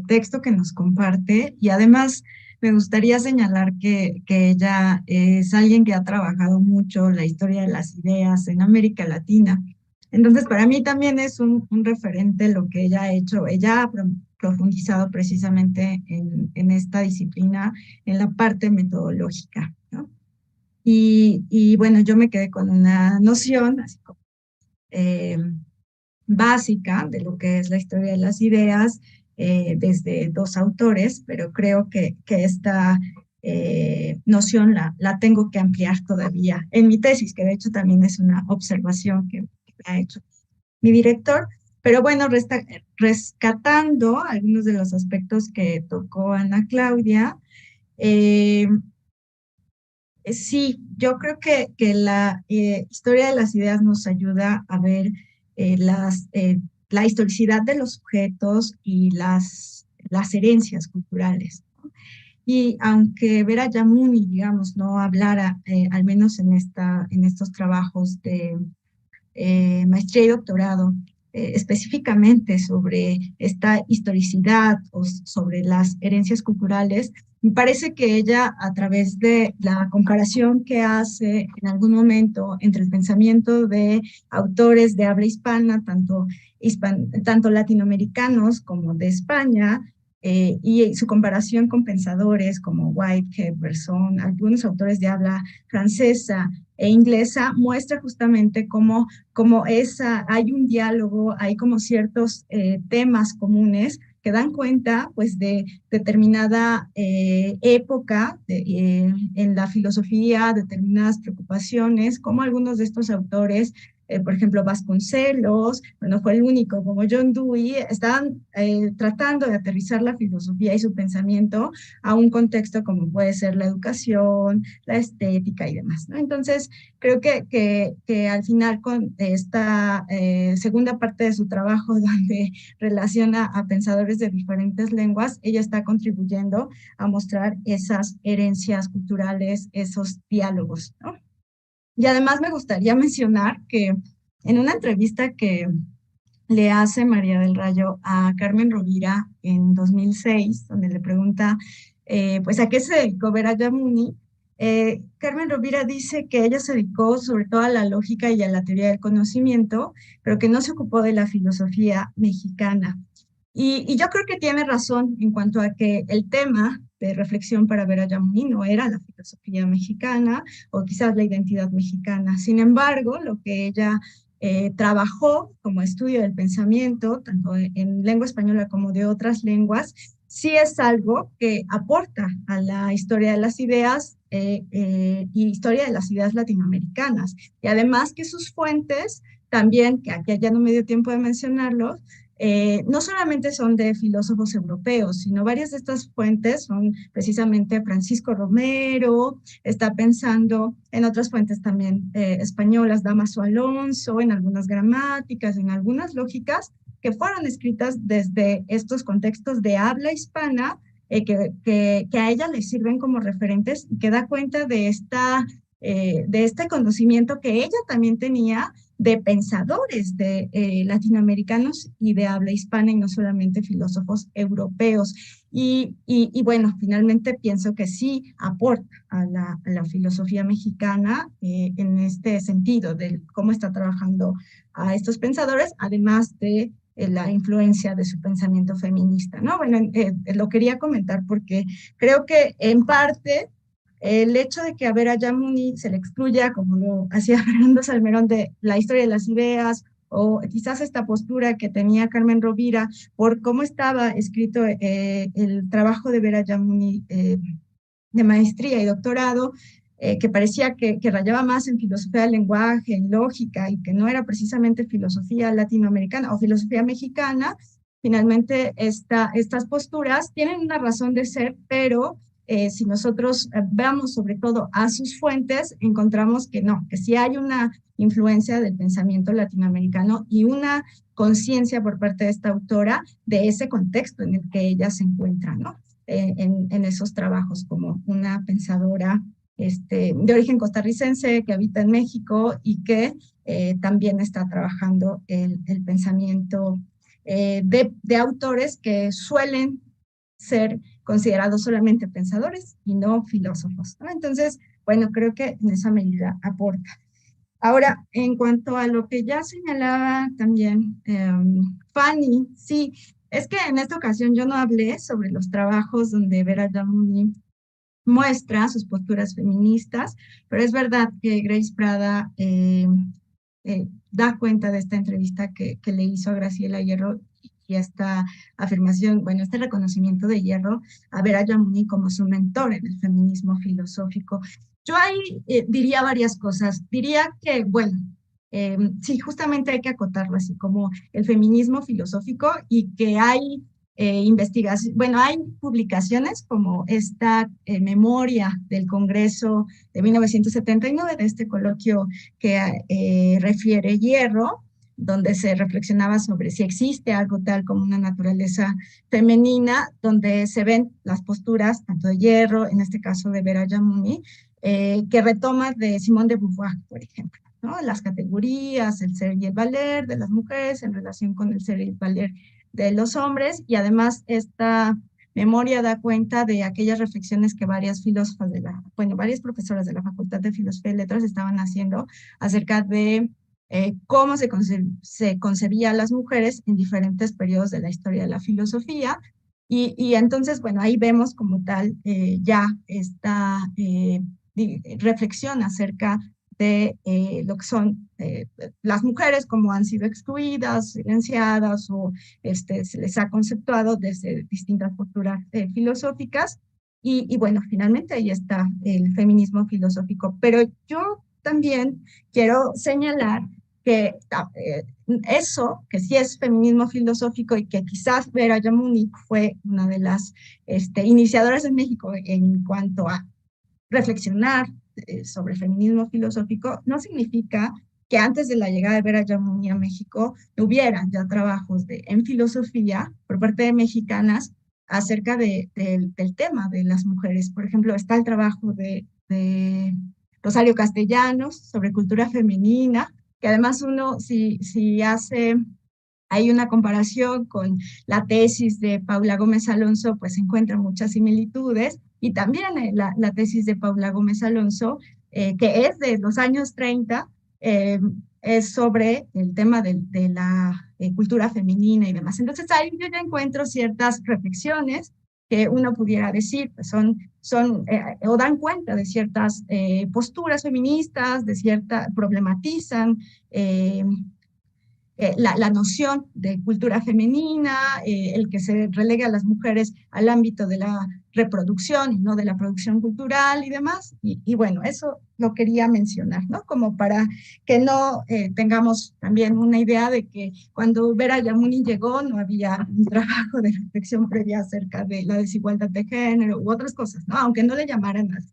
texto que nos comparte, y además me gustaría señalar que ella es alguien que ha trabajado mucho la historia de las ideas en América Latina. Entonces, para mí también es un referente lo que ella ha hecho. Ella ha profundizado precisamente en esta disciplina, en la parte metodológica, ¿no? Y bueno, yo me quedé con una noción, así como básica de lo que es la historia de las ideas desde dos autores, pero creo que esta noción la tengo que ampliar todavía en mi tesis, que de hecho también es una observación que ha hecho mi director. Pero bueno, rescatando algunos de los aspectos que tocó Ana Claudia, sí, yo creo que la historia de las ideas nos ayuda a ver la historicidad de los objetos y las herencias culturales, ¿no? Y aunque Vera Yamuni, digamos, no hablara, al menos en estos trabajos de maestría y doctorado, específicamente sobre esta historicidad o sobre las herencias culturales, me parece que ella, a través de la comparación que hace en algún momento entre el pensamiento de autores de habla hispana, tanto latinoamericanos como de España, y su comparación con pensadores como Whitehead, Bergson, algunos autores de habla francesa e inglesa, muestra justamente cómo hay un diálogo, hay como ciertos temas comunes que dan cuenta pues de determinada época en la filosofía, determinadas preocupaciones, como algunos de estos autores por ejemplo, Vasconcelos, bueno, fue el único, como John Dewey, estaban tratando de aterrizar la filosofía y su pensamiento a un contexto como puede ser la educación, la estética y demás, ¿no? Entonces, creo que al final con esta segunda parte de su trabajo, donde relaciona a pensadores de diferentes lenguas, ella está contribuyendo a mostrar esas herencias culturales, esos diálogos, ¿no? Y además me gustaría mencionar que en una entrevista que le hace María del Rayo a Carmen Rovira en 2006, donde le pregunta, pues, ¿a qué se dedicó Vera Yamuni? Carmen Rovira dice que ella se dedicó sobre todo a la lógica y a la teoría del conocimiento, pero que no se ocupó de la filosofía mexicana. Y yo creo que tiene razón en cuanto a que el tema de reflexión para Vera Yamuni no era la filosofía mexicana o quizás la identidad mexicana. Sin embargo, lo que ella trabajó como estudio del pensamiento, tanto en lengua española como de otras lenguas, sí es algo que aporta a la historia de las ideas y historia de las ideas latinoamericanas. Y además que sus fuentes también, que aquí ya no me dio tiempo de mencionarlo, no solamente son de filósofos europeos, sino varias de estas fuentes son precisamente Francisco Romero, está pensando en otras fuentes también españolas, Damaso Alonso, en algunas gramáticas, en algunas lógicas que fueron escritas desde estos contextos de habla hispana, que a ella le sirven como referentes y que da cuenta de este conocimiento que ella también tenía de pensadores de latinoamericanos y de habla hispana y no solamente filósofos europeos. Y bueno, finalmente pienso que sí aporta a la filosofía mexicana en este sentido de cómo está trabajando a estos pensadores, además de la influencia de su pensamiento feminista, ¿no? Bueno, lo quería comentar porque creo que en parte el hecho de que a Vera Yamuni se le excluya, como lo hacía Fernando Salmerón, de la historia de las ideas, o quizás esta postura que tenía Carmen Rovira por cómo estaba escrito el trabajo de Vera Yamuni de maestría y doctorado, que parecía que rayaba más en filosofía del lenguaje, en lógica, y que no era precisamente filosofía latinoamericana o filosofía mexicana. Finalmente, estas posturas tienen una razón de ser, pero si nosotros vamos sobre todo a sus fuentes, encontramos que no, que sí hay una influencia del pensamiento latinoamericano y una conciencia por parte de esta autora de ese contexto en el que ella se encuentra, ¿no? En esos trabajos como una pensadora de origen costarricense que habita en México y que también está trabajando el pensamiento de autores que suelen ser considerados solamente pensadores y no filósofos, ¿no? Entonces, bueno, creo que en esa medida aporta. Ahora, en cuanto a lo que ya señalaba también Fanny, sí, es que en esta ocasión yo no hablé sobre los trabajos donde Vera Yamuni muestra sus posturas feministas, pero es verdad que Grace Prada da cuenta de esta entrevista que le hizo a Graciela Hierro y esta afirmación, bueno, este reconocimiento de Hierro a Vera Yamuni como su mentor en el feminismo filosófico. Yo ahí diría varias cosas. Diría que, bueno, sí, justamente hay que acotarlo así como el feminismo filosófico y que hay investigación, bueno, hay publicaciones como esta memoria del Congreso de 1979, de este coloquio que refiere Hierro, donde se reflexionaba sobre si existe algo tal como una naturaleza femenina, donde se ven las posturas tanto de Hierro, en este caso de Vera Yamuni, que retoma de Simone de Beauvoir, por ejemplo, ¿no? Las categorías, el ser y el valer de las mujeres en relación con el ser y el valer de los hombres, y además esta memoria da cuenta de aquellas reflexiones que varias filósofas varias profesoras de la Facultad de Filosofía y Letras estaban haciendo acerca de cómo se concebía a las mujeres en diferentes periodos de la historia de la filosofía. Y entonces, bueno, ahí vemos como tal ya esta reflexión acerca de lo que son las mujeres, como han sido excluidas, silenciadas o se les ha conceptuado desde distintas posturas filosóficas. Y bueno, finalmente ahí está el feminismo filosófico. Pero yo también quiero señalar que eso, que sí es feminismo filosófico y que quizás Vera Yamuni fue una de las iniciadoras en México en cuanto a reflexionar sobre feminismo filosófico, no significa que antes de la llegada de Vera Yamuni a México hubieran ya trabajos en filosofía por parte de mexicanas acerca del tema de las mujeres. Por ejemplo, está el trabajo de Rosario Castellanos sobre cultura femenina, que además uno, si hay una comparación con la tesis de Paula Gómez Alonso, pues encuentra muchas similitudes, y también la tesis de Paula Gómez Alonso, que es de los años 30, es sobre el tema de la cultura femenina y demás. Entonces ahí yo ya encuentro ciertas reflexiones que uno pudiera decir, pues o dan cuenta de ciertas posturas feministas, problematizan la noción de cultura femenina, el que se relegue a las mujeres al ámbito de la reproducción y no de la producción cultural y demás. Y bueno, eso lo quería mencionar, ¿no? Como para que no tengamos también una idea de que cuando Vera Yamuni llegó no había un trabajo de reflexión previa acerca de la desigualdad de género u otras cosas, ¿no? Aunque no le llamaran así.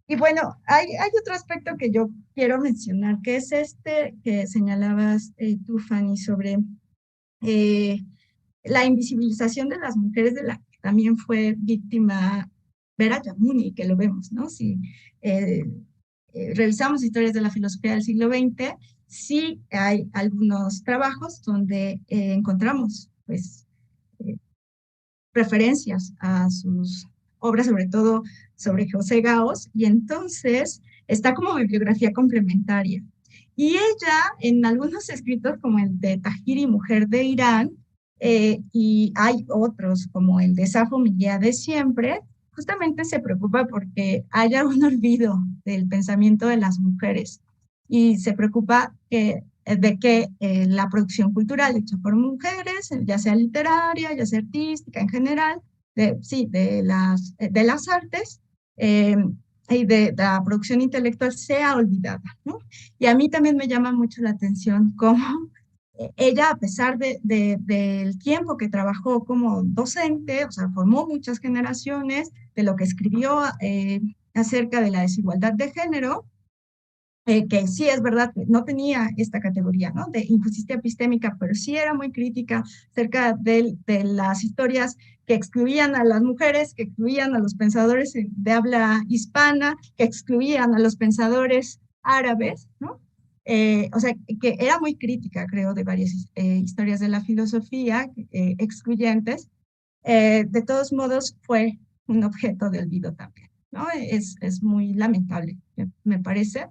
Y bueno, hay otro aspecto que yo quiero mencionar, que es que señalabas tú, Fanny, sobre la invisibilización de las mujeres, de la que también fue víctima Vera Yamuni, que lo vemos, ¿no? Si revisamos historias de la filosofía del siglo XX, sí hay algunos trabajos donde encontramos, pues, referencias a sus obras, sobre todo sobre José Gaos, y entonces está como bibliografía complementaria. Y ella, en algunos escritos como el de Tahiri, mujer de Irán, y hay otros como el de Safo, mi guía de siempre, justamente se preocupa porque haya un olvido del pensamiento de las mujeres, y se preocupa de que la producción cultural hecha por mujeres, ya sea literaria, ya sea artística en general, de las artes y de la producción intelectual sea olvidada, ¿no? Y a mí también me llama mucho la atención cómo ella, a pesar del tiempo que trabajó como docente, o sea, formó muchas generaciones de lo que escribió acerca de la desigualdad de género, que sí es verdad que no tenía esta categoría, ¿no? De injusticia epistémica, pero sí era muy crítica acerca de las historias que excluían a las mujeres, que excluían a los pensadores de habla hispana, que excluían a los pensadores árabes, ¿no? O sea, que era muy crítica, creo, de varias historias de la filosofía excluyentes. De todos modos, fue un objeto de olvido también, ¿no? Es muy lamentable, me parece.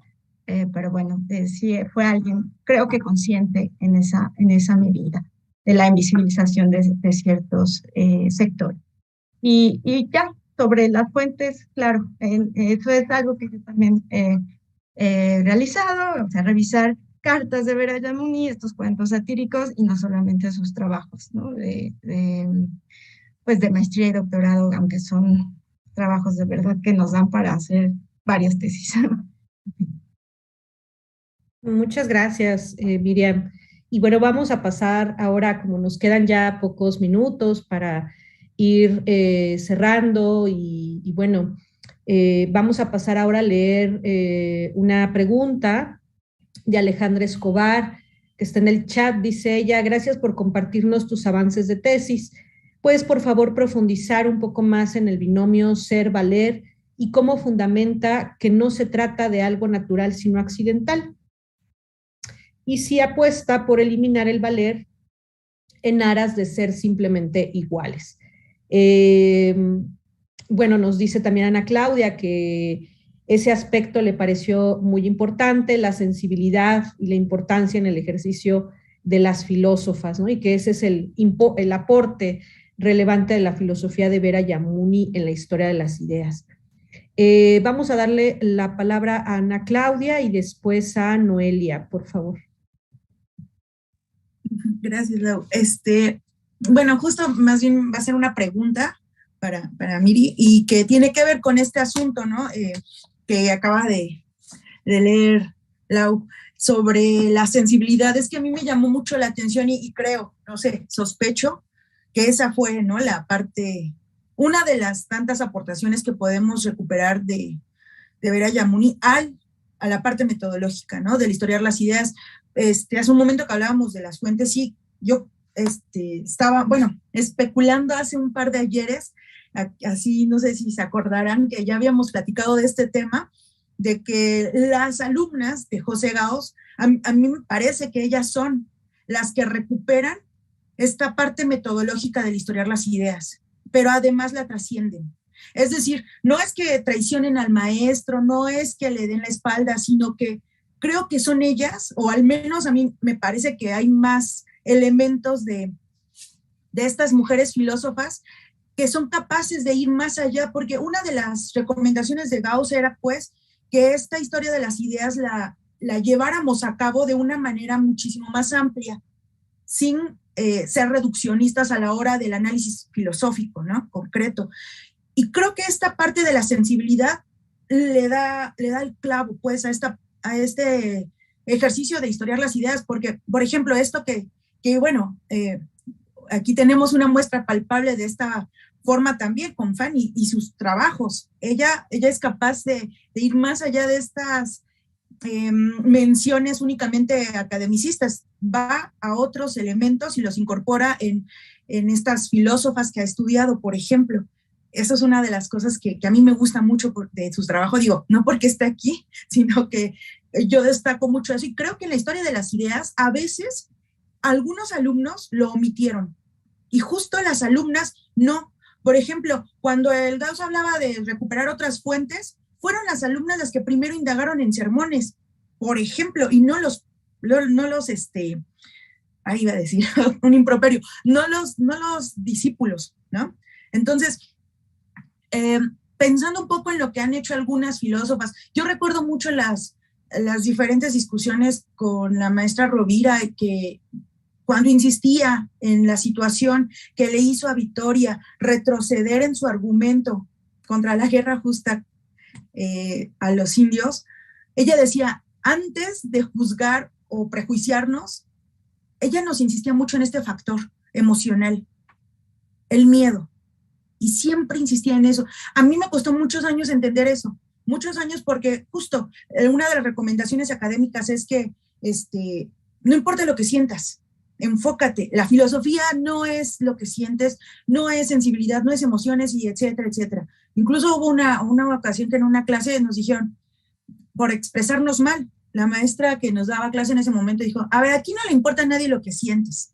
Pero bueno, sí fue alguien, creo que consciente en esa medida de la invisibilización de ciertos sectores. Y ya, sobre las fuentes, claro, eso es algo que yo también he realizado, o sea, revisar cartas de Vera Yamuni, estos cuentos satíricos, y no solamente sus trabajos, ¿no? Pues de maestría y doctorado, aunque son trabajos de verdad que nos dan para hacer varias tesis.
Muchas gracias, Miriam. Y bueno, vamos a pasar ahora, como nos quedan ya pocos minutos para ir cerrando y bueno, vamos a pasar ahora a leer una pregunta de Alejandra Escobar, que está en el chat. Dice ella: gracias por compartirnos tus avances de tesis. ¿Puedes, por favor, profundizar un poco más en el binomio ser-valer y cómo fundamenta que no se trata de algo natural, sino accidental? Y si apuesta por eliminar el valer en aras de ser simplemente iguales. Bueno, nos dice también Ana Claudia que ese aspecto le pareció muy importante, la sensibilidad y la importancia en el ejercicio de las filósofas, ¿no? Y que ese es el aporte relevante de la filosofía de Vera Yamuni en la historia de las ideas. Vamos a darle la palabra a Ana Claudia y después a Noelia, por favor.
Gracias, Lau. Bueno, justo más bien va a ser una pregunta para Miri y que tiene que ver con este asunto, ¿no? Que acaba de leer Lau. sobre las sensibilidades, que a mí me llamó mucho la atención y creo, no sé, sospecho que esa fue, ¿no?, la parte, una de las tantas aportaciones que podemos recuperar de Vera Yamuni a la parte metodológica, ¿no?, del historiar las ideas. Hace un momento que hablábamos de las fuentes, sí, yo estaba, bueno, especulando hace un par de ayeres, así no sé si se acordarán que ya habíamos platicado de este tema, de que las alumnas de José Gauss, a mí me parece que ellas son las que recuperan esta parte metodológica del historiar las ideas, pero además la trascienden. Es decir, no es que traicionen al maestro, no es que le den la espalda, sino que creo que son ellas, o al menos a mí me parece que hay más elementos de estas mujeres filósofas que son capaces de ir más allá, porque una de las recomendaciones de Gauss era, pues, que esta historia de las ideas la lleváramos a cabo de una manera muchísimo más amplia, sin ser reduccionistas a la hora del análisis filosófico, ¿no?, concreto. Y creo que esta parte de la sensibilidad le da el clavo, pues, a este ejercicio de historiar las ideas, porque, por ejemplo, esto que bueno, aquí tenemos una muestra palpable de esta forma también con Fanny y sus trabajos. Ella es capaz de ir más allá de estas menciones únicamente academicistas, va a otros elementos y los incorpora en estas filósofas que ha estudiado, por ejemplo. Esa es una de las cosas que a mí me gusta mucho de sus trabajos, digo, no porque esté aquí, sino que yo destaco mucho eso, y creo que en la historia de las ideas, a veces, algunos alumnos lo omitieron, y justo las alumnas no. Por ejemplo, cuando el Gauss hablaba de recuperar otras fuentes, fueron las alumnas las que primero indagaron en sermones, por ejemplo, y no los ahí iba a decir un improperio, no los discípulos, ¿no? Entonces, pensando un poco en lo que han hecho algunas filósofas, yo recuerdo mucho las diferentes discusiones con la maestra Rovira, que cuando insistía en la situación que le hizo a Vittoria retroceder en su argumento contra la guerra justa a los indios, ella decía, antes de juzgar o prejuiciarnos, ella nos insistía mucho en este factor emocional, el miedo, y siempre insistía en eso. A mí me costó muchos años entender eso, muchos años, porque justo una de las recomendaciones académicas es que no importa lo que sientas, enfócate. La filosofía no es lo que sientes, no es sensibilidad, no es emociones, y etcétera, etcétera. Incluso hubo una ocasión que en una clase nos dijeron, por expresarnos mal, la maestra que nos daba clase en ese momento dijo, a ver, aquí no le importa a nadie lo que sientes.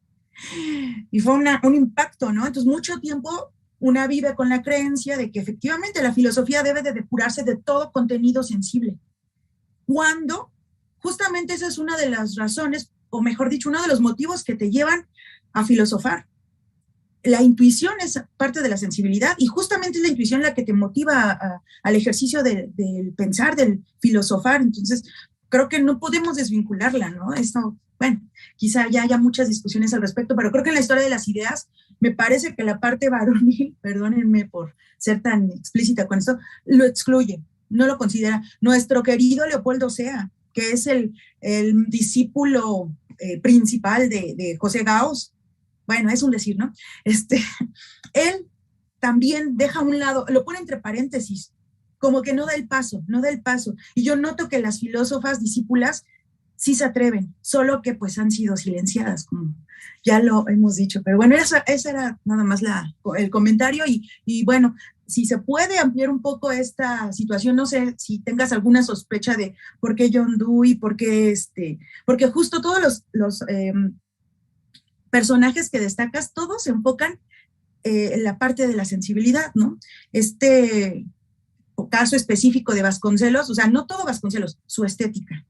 Y fue un impacto, ¿no? Entonces, mucho tiempo una vive con la creencia de que efectivamente la filosofía debe de depurarse de todo contenido sensible, cuando justamente esa es una de las razones, o mejor dicho, uno de los motivos que te llevan a filosofar. La intuición es parte de la sensibilidad, y justamente es la intuición la que te motiva al ejercicio del pensar, del filosofar. Entonces, creo que no podemos desvincularla, ¿no? Esto, bueno, quizá ya haya muchas discusiones al respecto, pero creo que en la historia de las ideas, me parece que la parte varonil, perdónenme por ser tan explícita con esto, lo excluye, no lo considera. Nuestro querido Leopoldo Sea, que es el discípulo principal de José Gauss, bueno, es un decir, ¿no? Él también deja a un lado, lo pone entre paréntesis, como que no da el paso. Y yo noto que las filósofas discípulas sí se atreven, solo que pues han sido silenciadas, como ya lo hemos dicho. Pero bueno, esa era nada más el comentario, y bueno, si se puede ampliar un poco esta situación, no sé si tengas alguna sospecha de por qué John Dewey, porque justo todos los personajes que destacas, todos se enfocan en la parte de la sensibilidad, ¿no? Caso específico de Vasconcelos, o sea, no todo Vasconcelos, su estética.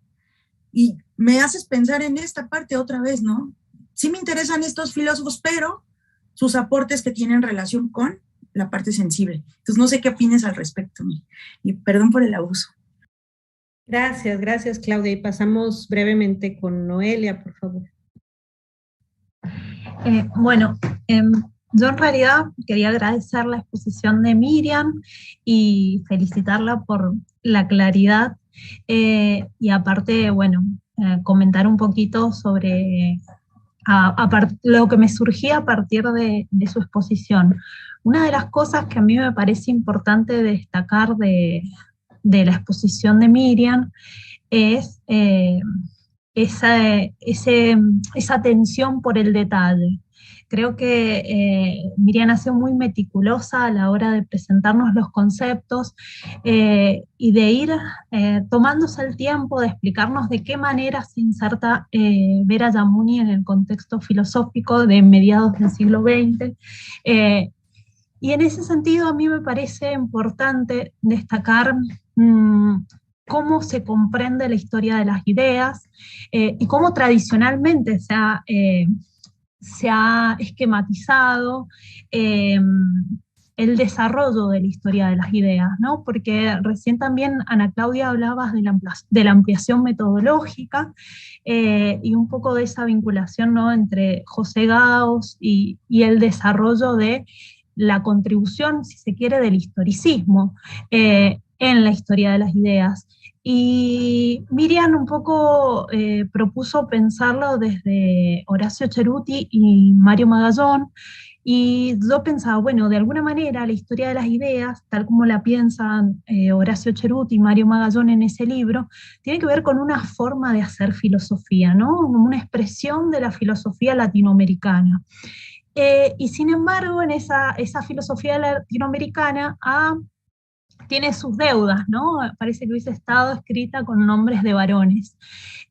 Y me haces pensar en esta parte otra vez, ¿no? Sí me interesan estos filósofos, pero sus aportes que tienen relación con la parte sensible. Entonces, no sé qué opines al respecto, y perdón por el abuso.
Gracias, Claudia. Y pasamos brevemente con Noelia, por favor.
Bueno, yo en realidad quería agradecer la exposición de Miriam y felicitarla por la claridad, y aparte, bueno, comentar un poquito sobre lo que me surgía a partir de su exposición. Una de las cosas que a mí me parece importante destacar de la exposición de Miriam es esa atención por el detalle. Creo que Miriam ha sido muy meticulosa a la hora de presentarnos los conceptos y de ir tomándose el tiempo de explicarnos de qué manera se inserta Vera Yamuni en el contexto filosófico de mediados del siglo XX. Y en ese sentido a mí me parece importante destacar cómo se comprende la historia de las ideas y cómo tradicionalmente se ha esquematizado el desarrollo de la historia de las ideas, ¿no? Porque recién también, Ana Claudia, hablabas de la ampliación metodológica y un poco de esa vinculación, ¿no?, entre José Gauss y el desarrollo de la contribución, si se quiere, del historicismo en la historia de las ideas. Y Miriam un poco propuso pensarlo desde Horacio Ceruti y Mario Magallón, y yo pensaba, bueno, de alguna manera la historia de las ideas, tal como la piensan Horacio Ceruti y Mario Magallón en ese libro, tiene que ver con una forma de hacer filosofía, ¿no? Como una expresión de la filosofía latinoamericana. Y sin embargo, en esa filosofía latinoamericana tiene sus deudas, ¿no? Parece que hubiese estado escrita con nombres de varones.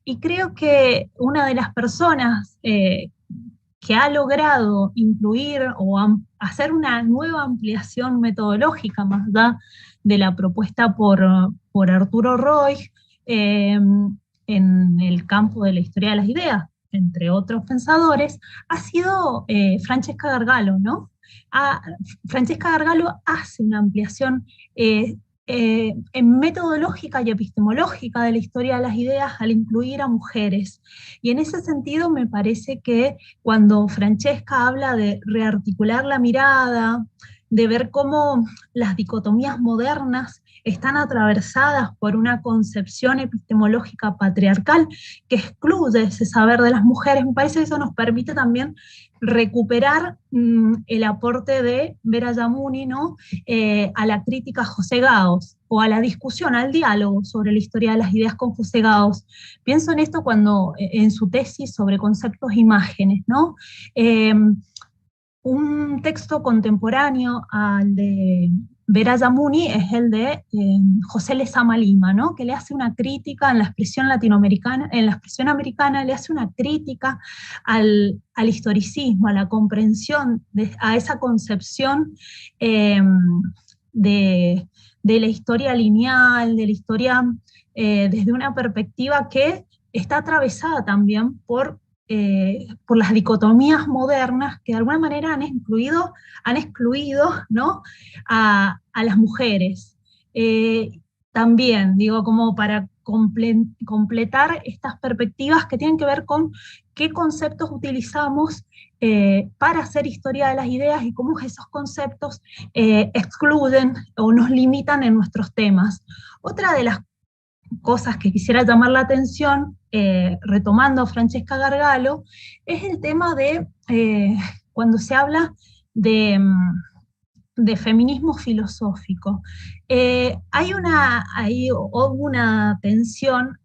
Y creo que una de las personas que ha logrado incluir o hacer una nueva ampliación metodológica, más allá de la propuesta por Arturo Roig, en el campo de la historia de las ideas, entre otros pensadores, ha sido Francesca Gargalo, ¿no? Francesca Gargalo hace una ampliación metodológica y epistemológica de la historia de las ideas al incluir a mujeres. Y en ese sentido me parece que cuando Francesca habla de rearticular la mirada, de ver cómo las dicotomías modernas están atravesadas por una concepción epistemológica patriarcal que excluye ese saber de las mujeres, me parece que eso nos permite también recuperar el aporte de Vera Yamuni, ¿no? A la crítica a José Gauss, o a la discusión, al diálogo sobre la historia de las ideas con José Gauss. Pienso en esto cuando, en su tesis sobre conceptos e imágenes, ¿no? Un texto contemporáneo al de Vera Yamuni es el de José Lezama Lima, ¿no? Que le hace una crítica en la expresión latinoamericana, en la expresión americana, le hace una crítica al historicismo, a la comprensión, a esa concepción de la historia lineal, de la historia desde una perspectiva que está atravesada también por las dicotomías modernas que de alguna manera han excluido, ¿no?, a las mujeres. También, digo, como para completar estas perspectivas que tienen que ver con qué conceptos utilizamos para hacer historia de las ideas y cómo esos conceptos excluyen o nos limitan en nuestros temas. Otra de las cosas que quisiera llamar la atención, retomando a Francesca Gargalo, es el tema de cuando se habla de feminismo filosófico. Hubo una tensión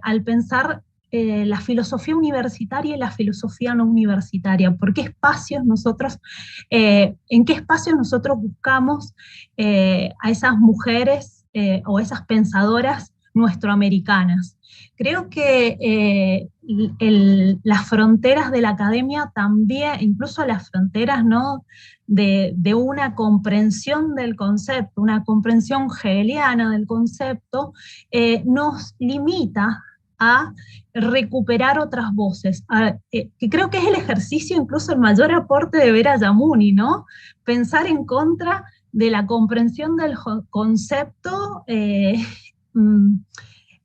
al pensar la filosofía universitaria y la filosofía no universitaria. ¿Por qué espacios en qué espacios nosotros buscamos a esas mujeres o esas pensadoras nuestroamericanas? Creo que las fronteras de la academia también, incluso las fronteras, ¿no?, de una comprensión del concepto, una comprensión hegeliana del concepto, nos limita a recuperar otras voces, que creo que es el ejercicio, incluso el mayor aporte de Vera Yamuni, ¿no? Pensar en contra de la comprensión del concepto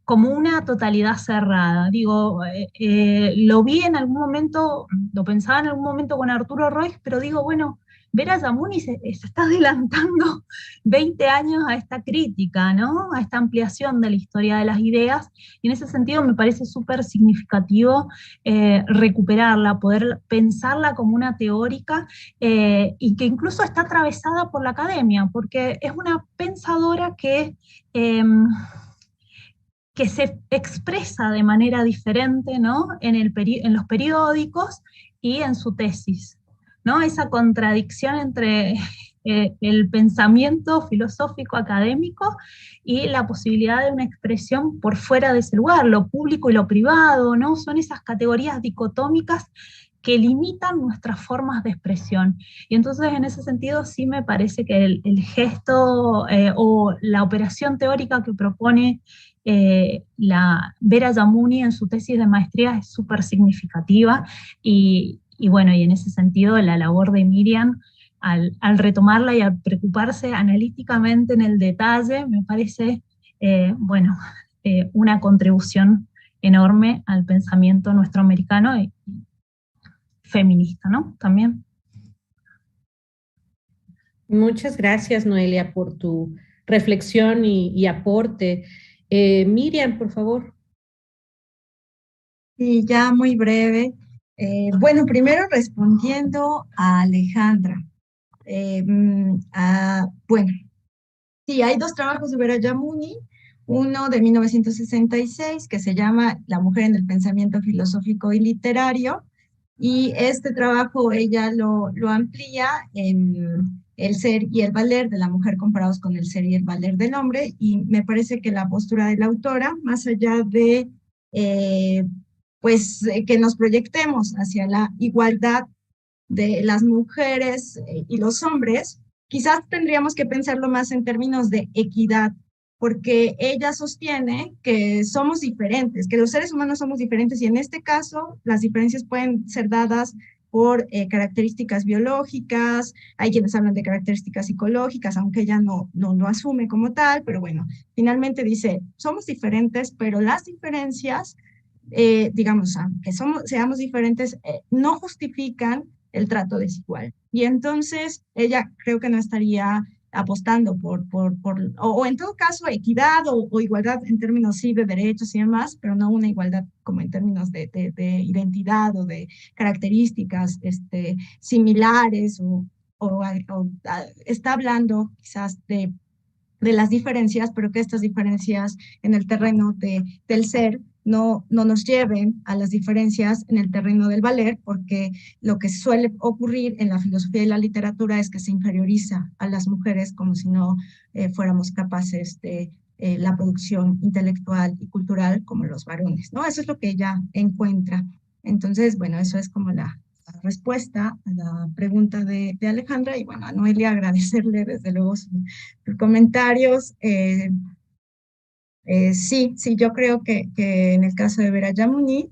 como una totalidad cerrada. Digo, lo vi en algún momento, lo pensaba en algún momento con Arturo Roig, pero digo, bueno, Vera Yamuni se está adelantando 20 años a esta crítica, ¿no? A esta ampliación de la historia de las ideas, y en ese sentido me parece súper significativo recuperarla, poder pensarla como una teórica, y que incluso está atravesada por la academia, porque es una pensadora que se expresa de manera diferente, ¿no? En los periódicos y en su tesis, ¿no? Esa contradicción entre el pensamiento filosófico académico y la posibilidad de una expresión por fuera de ese lugar, lo público y lo privado, ¿no? Son esas categorías dicotómicas que limitan nuestras formas de expresión. Y entonces, en ese sentido, sí me parece que el gesto o la operación teórica que propone la Vera Yamuni en su tesis de maestría es súper significativa, y bueno, y en ese sentido la labor de Miriam al retomarla y al preocuparse analíticamente en el detalle, me parece, una contribución enorme al pensamiento nuestro americano y feminista, ¿no? También.
Muchas gracias, Noelia, por tu reflexión y aporte. Miriam, por favor.
Y ya muy breve. Bueno, primero respondiendo a Alejandra. Bueno, sí, hay dos trabajos de Vera Yamuni, uno de 1966 que se llama La mujer en el pensamiento filosófico y literario, y este trabajo ella lo amplía en el ser y el valer de la mujer comparados con el ser y el valer del hombre, y me parece que la postura de la autora, más allá de que nos proyectemos hacia la igualdad de las mujeres y los hombres, quizás tendríamos que pensarlo más en términos de equidad, porque ella sostiene que somos diferentes, que los seres humanos somos diferentes, y en este caso las diferencias pueden ser dadas por características biológicas, hay quienes hablan de características psicológicas, aunque ella no lo asume como tal, pero bueno, finalmente dice, somos diferentes, pero las diferencias, digamos, aunque seamos diferentes, no justifican el trato desigual. Y entonces ella creo que no estaría apostando o en todo caso equidad o igualdad en términos sí de derechos y demás, pero no una igualdad como en términos de identidad o de características similares, está hablando quizás de las diferencias, pero que estas diferencias en el terreno del ser no nos lleven a las diferencias en el terreno del valer, porque lo que suele ocurrir en la filosofía y la literatura es que se inferioriza a las mujeres como si no fuéramos capaces de la producción intelectual y cultural como los varones, ¿no? Eso es lo que ella encuentra. Entonces, bueno, eso es como la respuesta a la pregunta de Alejandra, y bueno, a Noelia agradecerle desde luego sus comentarios. Sí, yo creo que en el caso de Vera Yamuni,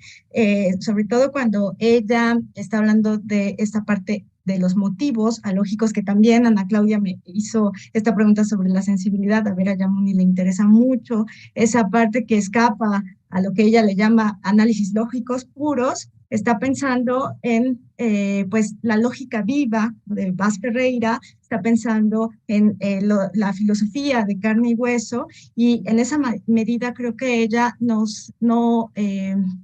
sobre todo cuando ella está hablando de esta parte de los motivos alógicos, que también Ana Claudia me hizo esta pregunta sobre la sensibilidad, a Vera Yamuni le interesa mucho esa parte que escapa a lo que ella le llama análisis lógicos puros, está pensando en pues la lógica viva de Vaz Ferreira, está pensando en la filosofía de carne y hueso, y en esa medida creo que ella no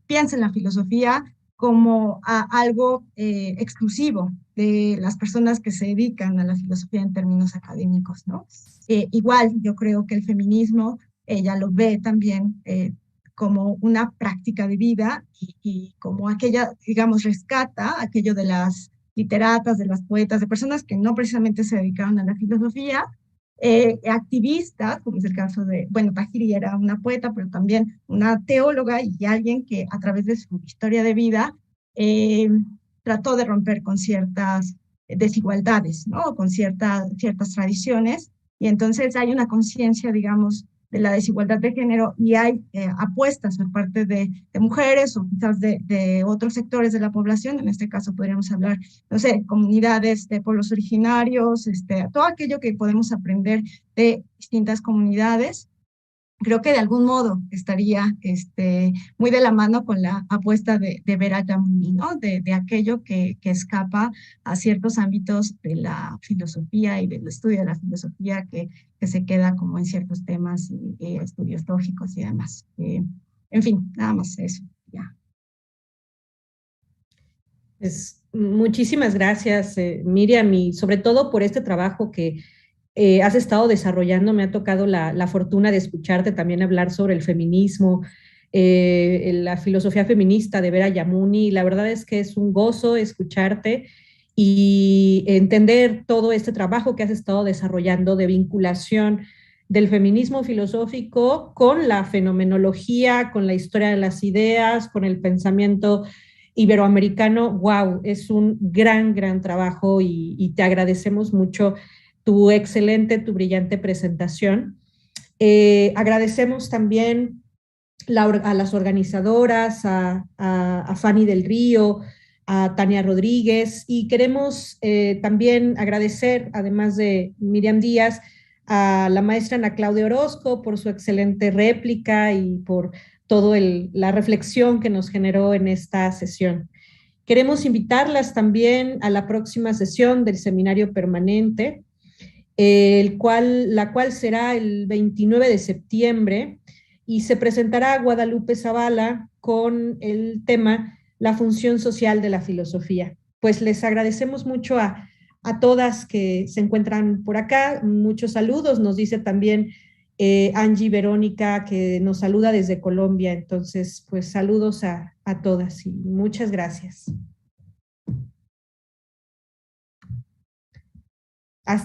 piensa en la filosofía como algo exclusivo de las personas que se dedican a la filosofía en términos académicos, ¿no? Igual, yo creo que el feminismo, ella lo ve también como una práctica de vida y como aquella, digamos, rescata aquello de las literatas, de las poetas, de personas que no precisamente se dedicaron a la filosofía, activistas, como es el caso de, bueno, Tahiri era una poeta, pero también una teóloga y alguien que a través de su historia de vida trató de romper con ciertas desigualdades, ¿no? Con ciertas tradiciones, y entonces hay una conciencia, digamos, de la desigualdad de género, y hay apuestas por parte de mujeres o quizás de otros sectores de la población. En este caso podríamos hablar, no sé, comunidades de pueblos originarios, todo aquello que podemos aprender de distintas comunidades, creo que de algún modo estaría muy de la mano con la apuesta de Vera Yamuni, ¿no? De aquello que escapa a ciertos ámbitos de la filosofía y del estudio de la filosofía que se queda como en ciertos temas y estudios lógicos y demás. En fin, nada más eso, ya.
Pues, muchísimas gracias, Miriam, y sobre todo por este trabajo que has estado desarrollando. Me ha tocado la fortuna de escucharte también hablar sobre el feminismo, la filosofía feminista de Vera Yamuni. La verdad es que es un gozo escucharte y entender todo este trabajo que has estado desarrollando de vinculación del feminismo filosófico con la fenomenología, con la historia de las ideas, con el pensamiento iberoamericano. Wow, es un gran, gran trabajo y te agradecemos mucho tu brillante presentación. Agradecemos también a las organizadoras, a Fanny del Río, a Tania Rodríguez, y queremos también agradecer, además de Miriam Díaz, a la maestra Ana Claudia Orozco por su excelente réplica y por toda la reflexión que nos generó en esta sesión. Queremos invitarlas también a la próxima sesión del seminario permanente, la cual será el 29 de septiembre y se presentará a Guadalupe Zavala con el tema La función social de la filosofía. Pues les agradecemos mucho a todas que se encuentran por acá. Muchos saludos, nos dice también Angie Verónica, que nos saluda desde Colombia. Entonces, pues saludos a todas y muchas gracias.